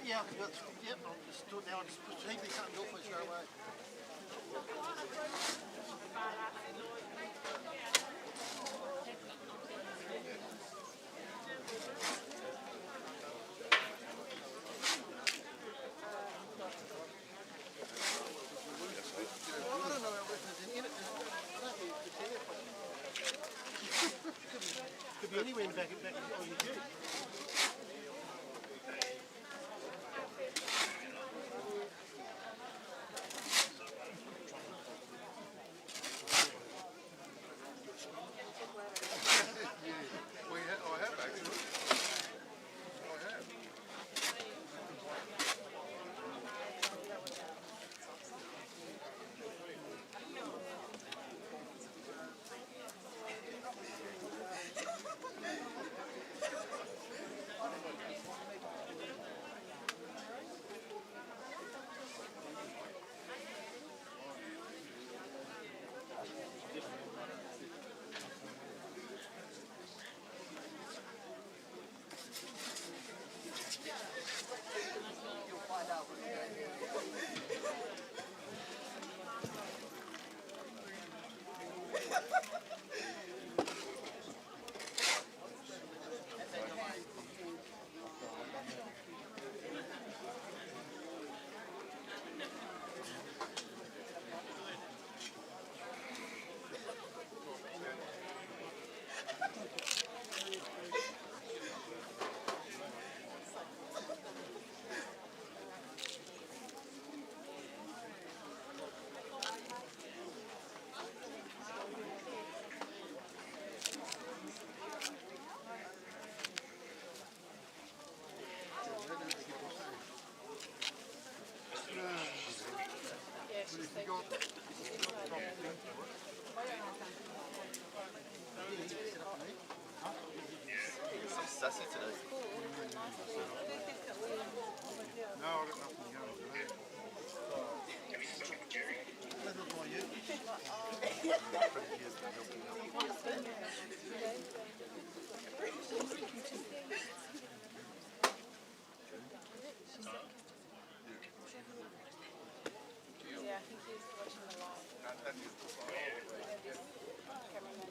Yeah, I can do it. Yep, I'll just do it now. I'll just proceed. You can't do it for you straight away. I don't know if there's in it. I don't think it's in it. Could be anywhere in the back on your view. I have actually. I have. Sassy today. No, I've got nothing young today. Yeah, I think he's watching the live. Cameraman.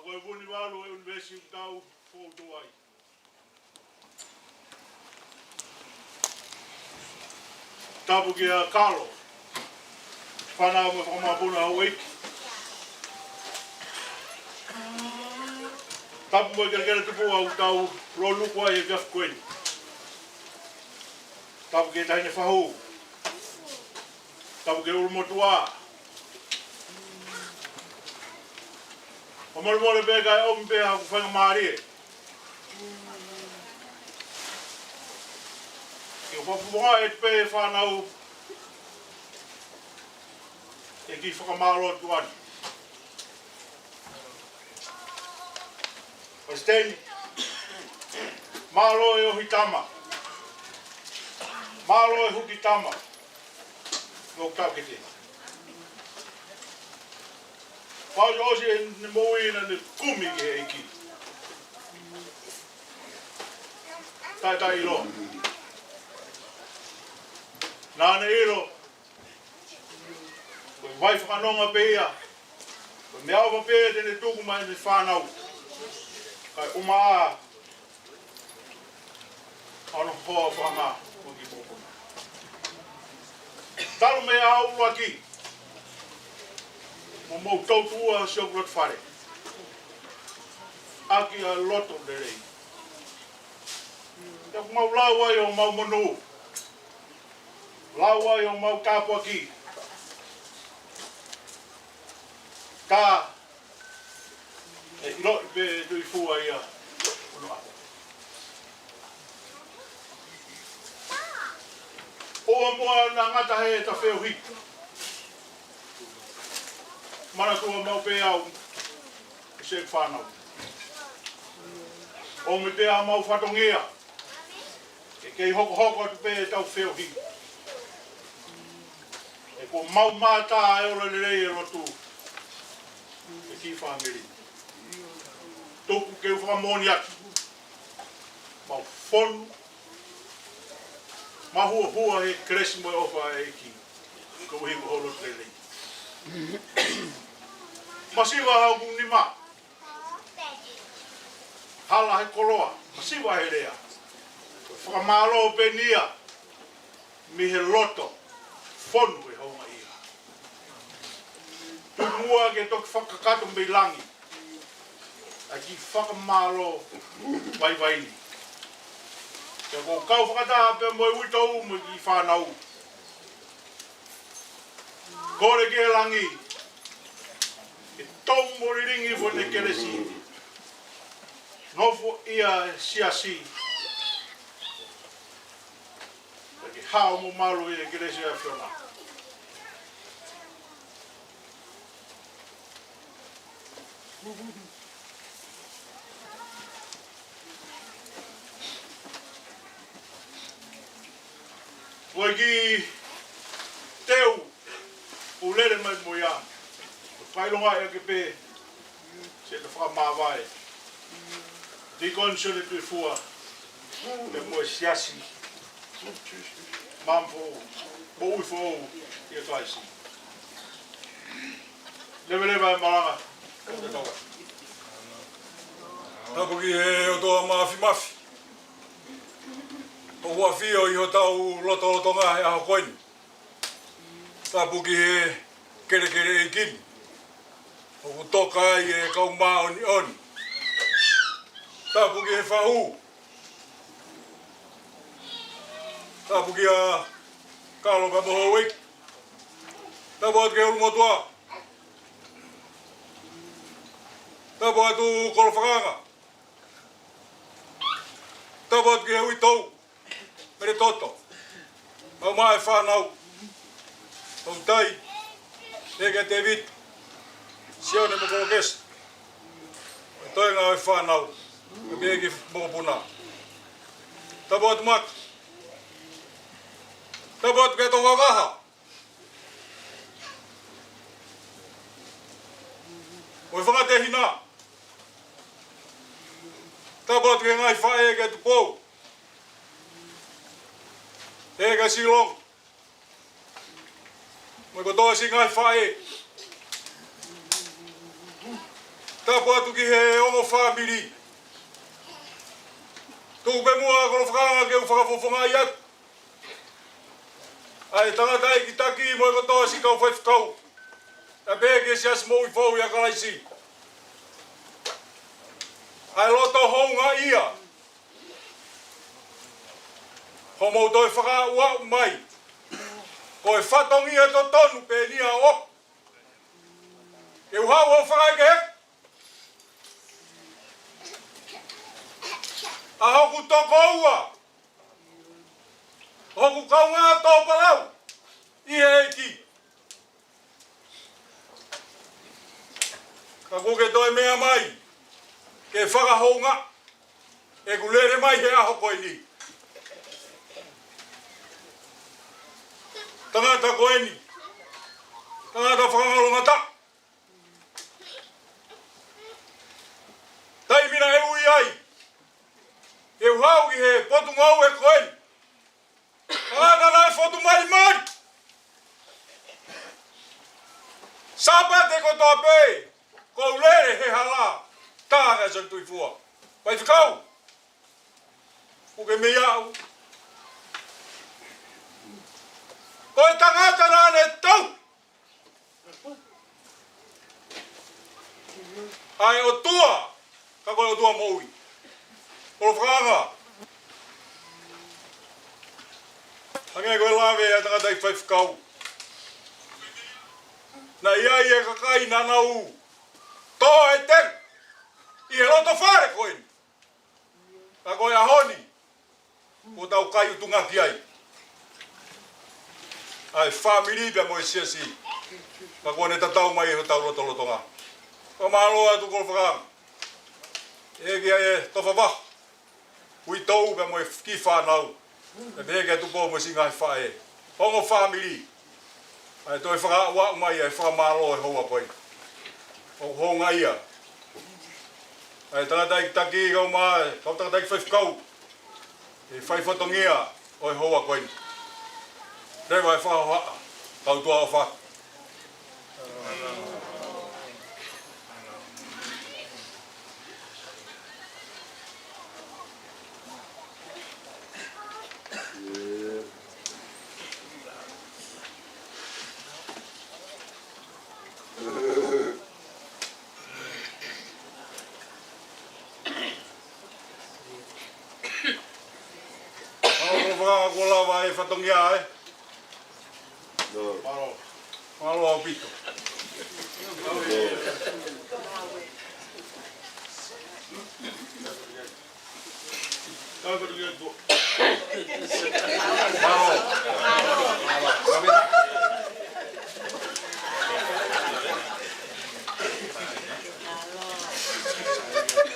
koe vuni walu e univesi utau fōtu ai. Tapu ki a Carlo. Whanau me whakamapuna hau eiki. Tapu mo kere tupu au tau ronuku ai e Jeff Quinn. Tapu ki e tahine whahu. Tapu ki e urumotua. O Murrumbateman pe kai o mpe haku whanga maarie. Ki o whapumoa e pe whanau e ki whakamaro tuani. O Steny, malo e ohi tama. Malo e huki tama. Ngok tau ki te. Pau osi e ne moui na ne kumi ki he iki. Tai ilo. Nā ne ilo. Koe vai whakanonga pe ia. Koe me au pe te ne tuku mai ne whanau. Kai uma a. Ano hoa whanga. Koki pōpuna. Talu me au waki. Mo mo tautua siogrot whare. Aki a loto de rei. Te mau lau ai o mau manu. Lau ai o mau kāpua ki. Ka e ilo pe Tuifua ia. Oa mua na ngata he ta wheo hiki. Mana tua mau pe au se whanau. O me te a mau whatongia. E kei hoko atu pe tau wheo hi. E ko mau mata e ora le rei e rotu. E ki whamiri. Tuku ke whamoni atu. Mau whonu. Mahua he kresi mo e ofa e ki. Ko hiku holo te rei. Masiwa hau ni ma. Hala he koloa. Masiwa he rea. Whakamalo pe nia. Mi he loto. Fonu e haunga ia. Tumua ke toki whakakato me langi. A ki whakamalo waiwaini. Te ko kau whakataha pe moe uitau mo ki whanau. Kore ke langi. E tau moriringi fo ne keresi. Nofo ia siasi. Ke hao mo malu i keresi a whiona. Oi ki teu o lere mai moia. Pailonga e ke pe se te whakamawai. Dikon Sione Tuifua te moe siasi. Mamfo, mo uifo i a kaisi. Lewe e maranga. Tapu ki he o toa mafi. O hua whio i ho tau loto ngā he aho koini. Tapu ki he kere i kini. O ku toka ai e kau maa oni. Tapu ki he whahu. Tapu ki a kalo ka moho wiki. Tapu atu ke urumotua. Tapu atu kolowhakanga. Tapu atu ki he uitou. Mere toto. Au mai whanau. Au tai. Ega te vitu. Sione mo kolo kesa. Toi ngā e whanau. E bēki moko puna. Tapu atu matu. Tapu atu kei toka kaha. Oi whakate hina. Tapu atu kei ngai whae kei tu pou. Ega silong. Moi ko toa si ngai whae. tapu atu ki he ongo family. Tupe mua kono whakanga ke whakafofonga i atu. Ai tangata i ki taki mo e kotoa si kau whaifkau. A pēke si as mo i fau i akalaisi. Ai loto hounga ia. Homo toi whaka ua mai. Ko e whatongi e to tonu pe nia o. E uhau o whakai ke hek. A hoku toko ua. Hoku kaunga tō palau. I he eiki. Ka kuke toi mea mai. Ke whakahounga. E kulere mai he aho koe ni. Tangata koe ni. Tangata whakangalonga ta. Taimina e ui ai. E uhau ki he potu ngau e koe ni. Tangata nai fotu mai mai. Sapa te kotoa pe. Kou lere he hala. Tānga sa Tuifua. Pai whikau. Kuke me iau. Koe tangata nane tau. Ai o tua. Ka koe o tua moui. Kolo whakanga. Hange koe lawe a tangata i whai whikau. Na iai e kakai nanau. Tō e teng. I he roto whare koe ni. Ka koe a honi. Ko tau kai utunga ki ai. Ai family pia mo sia si. Ka koe ne tatau mai ho tau roto lotonga. Ka malo atu ko whakang. E kia e tofa wah. Ui tau pia mo ki whanau. E peke atu ko mo singa i whae. Hongo family. Ai toi whaka ua mai e whakamalo e hoa koe. O honga ia. Ai tangata i taki kau mai, kau tangata i whaifkau. E whaifotongia o e hoa koe. Rewa e whaha kau tua o wha. Ko lava e whatongia e. Malo au pito.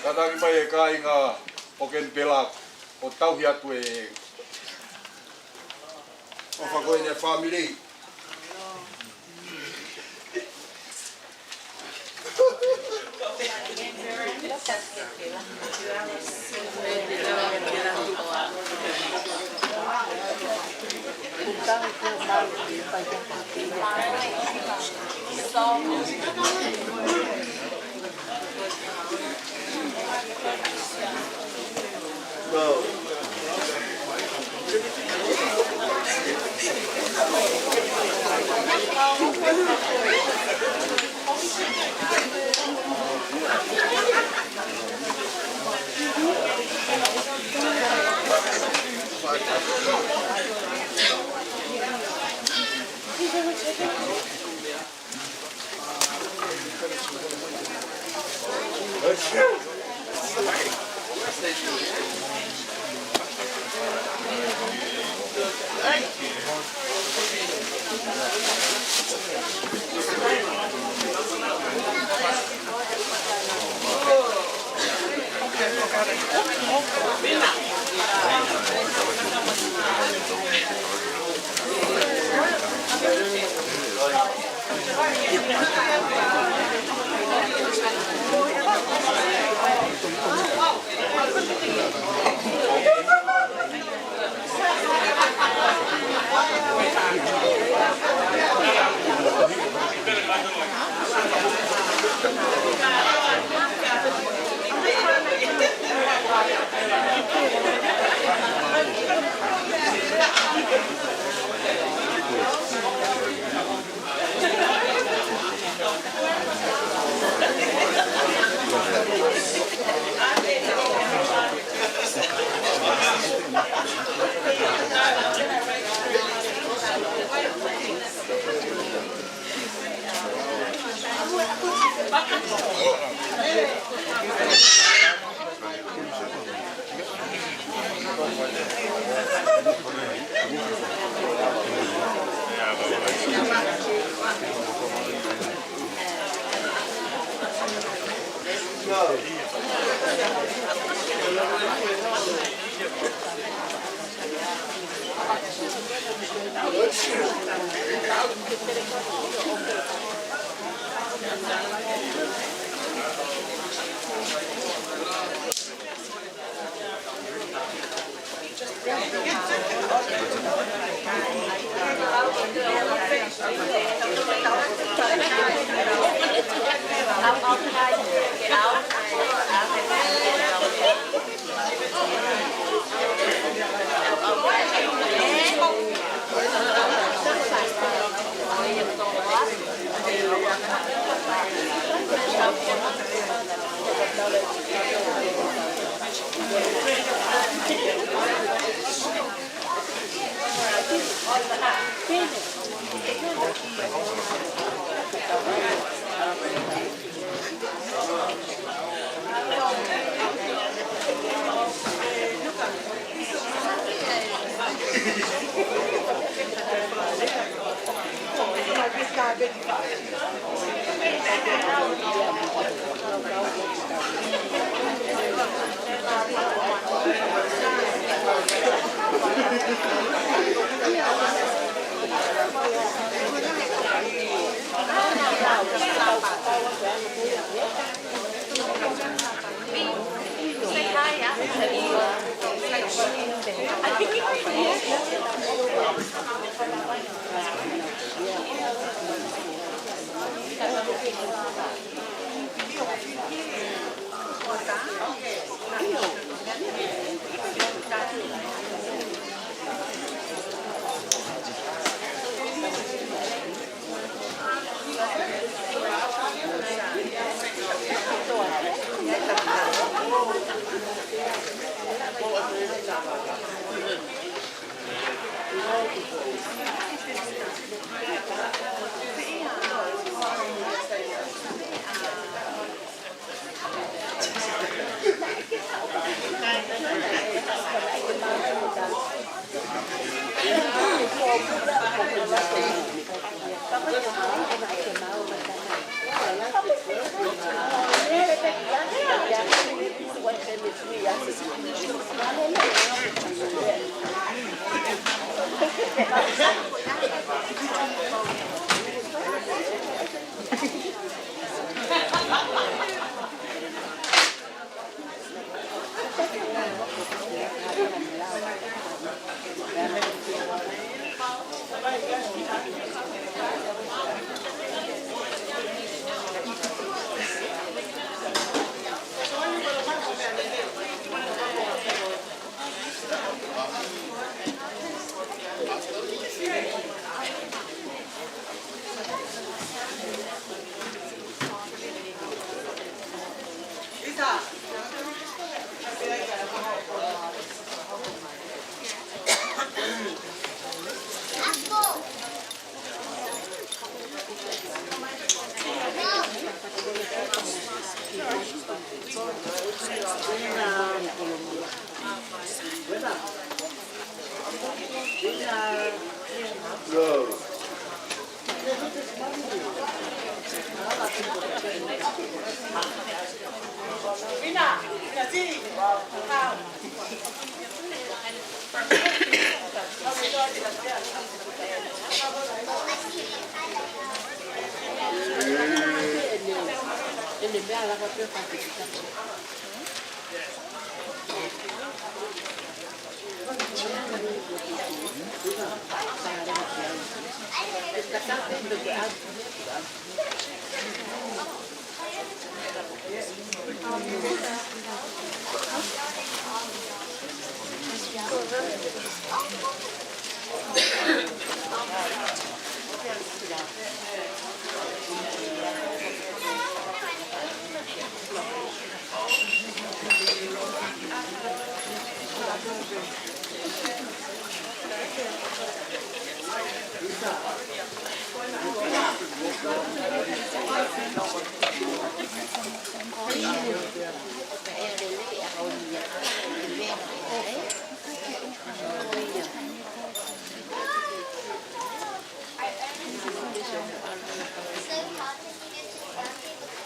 Kataki mai e ka inga o ken pela o tauhi atu e o whakoe ne family. No.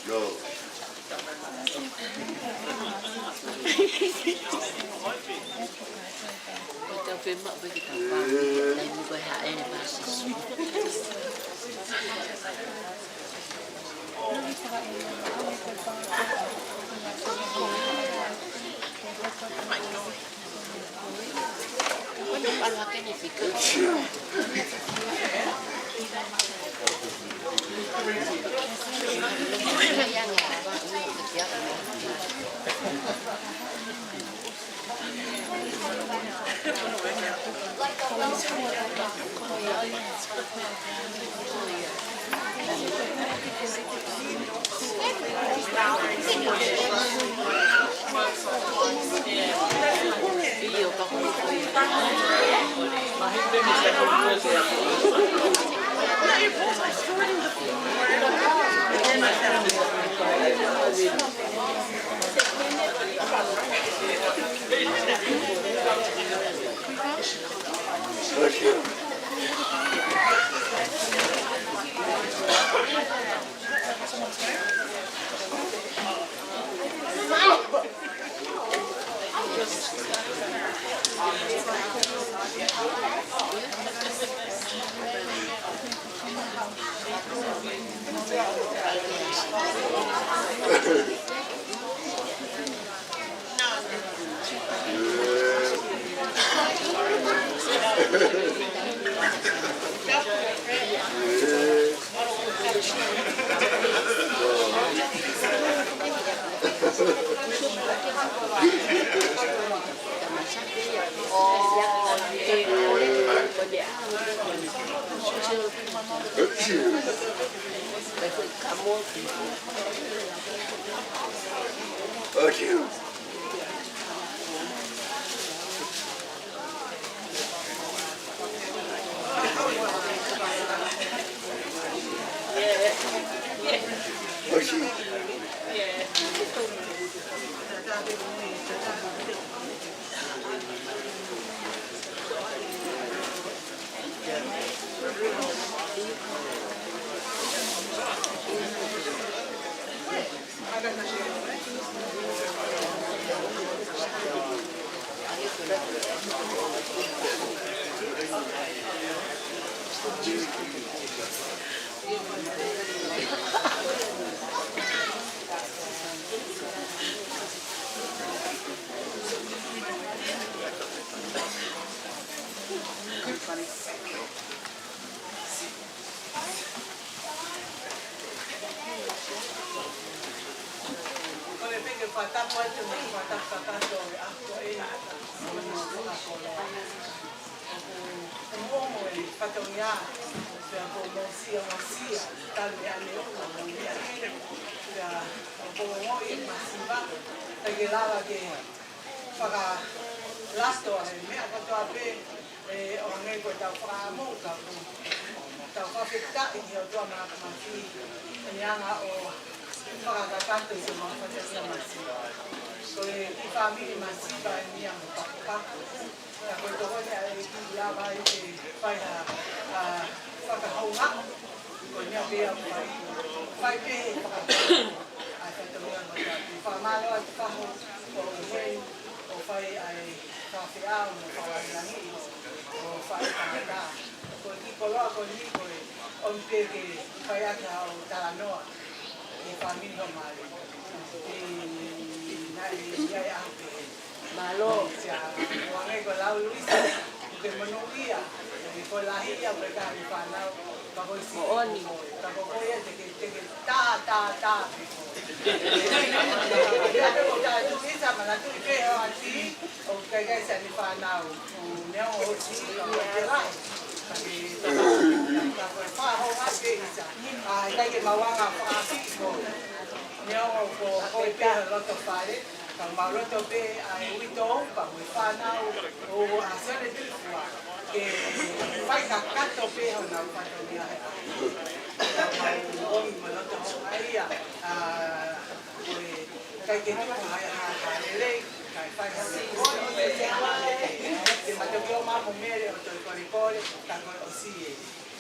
No.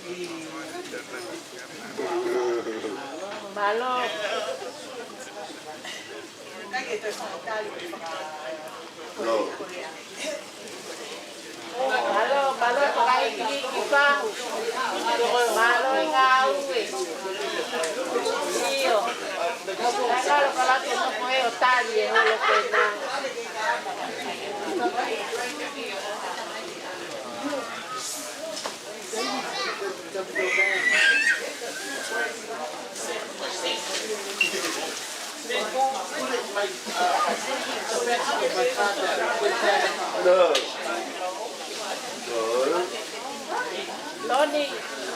Malo. Malo pakai gigi pa. Malo ngau Iyo. Kalau Latu no puede estar viejo lo que da. Tony,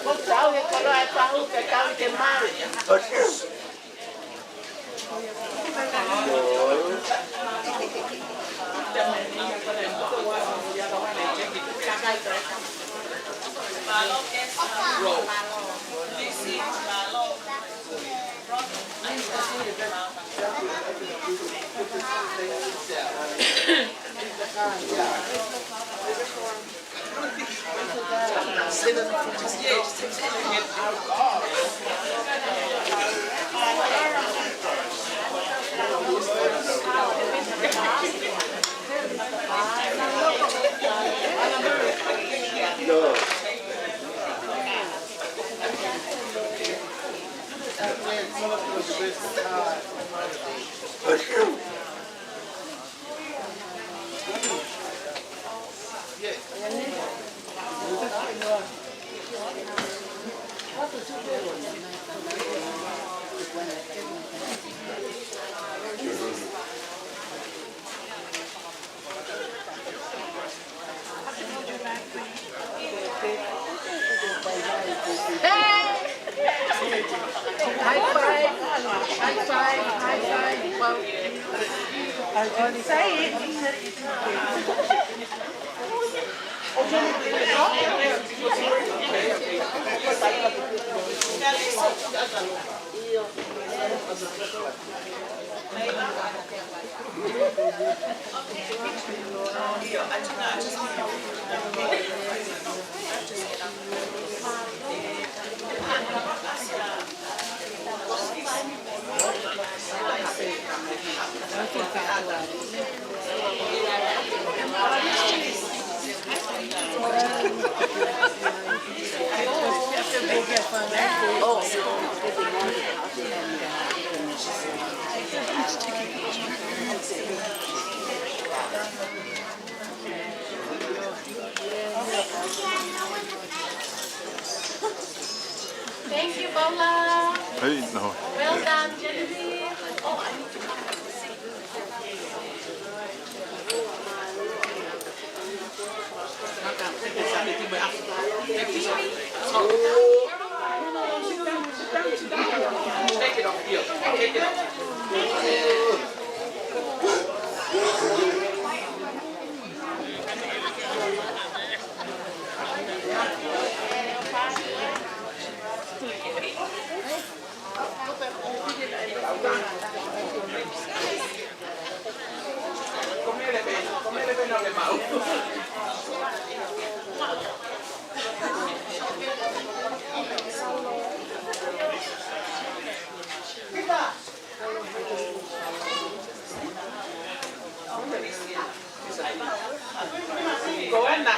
vos sabes que lo hay para un que cabe de mal. Thank you, Paula. Hey, no. Well done, Genevieve. Oh, I need to come back to see. Take it off here. Take it off. Comele bene alle mani. Goanna,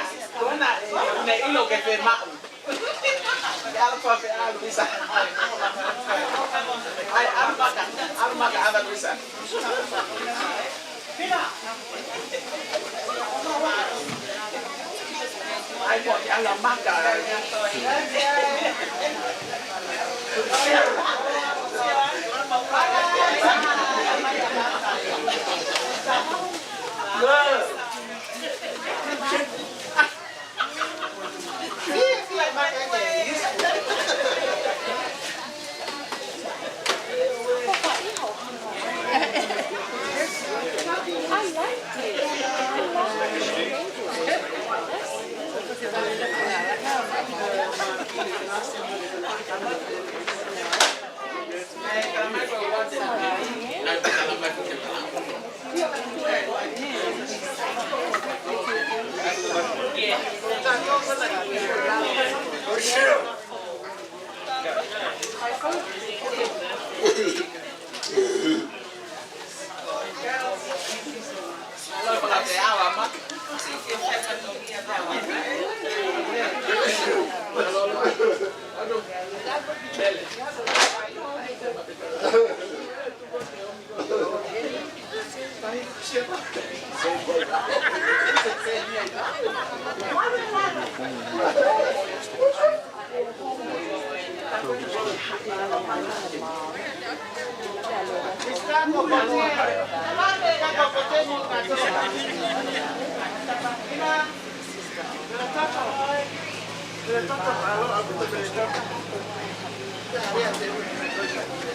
ne ilo che ferma. Alfa fe alvisa. Ai almaga alvisa. Ai poi alla maga.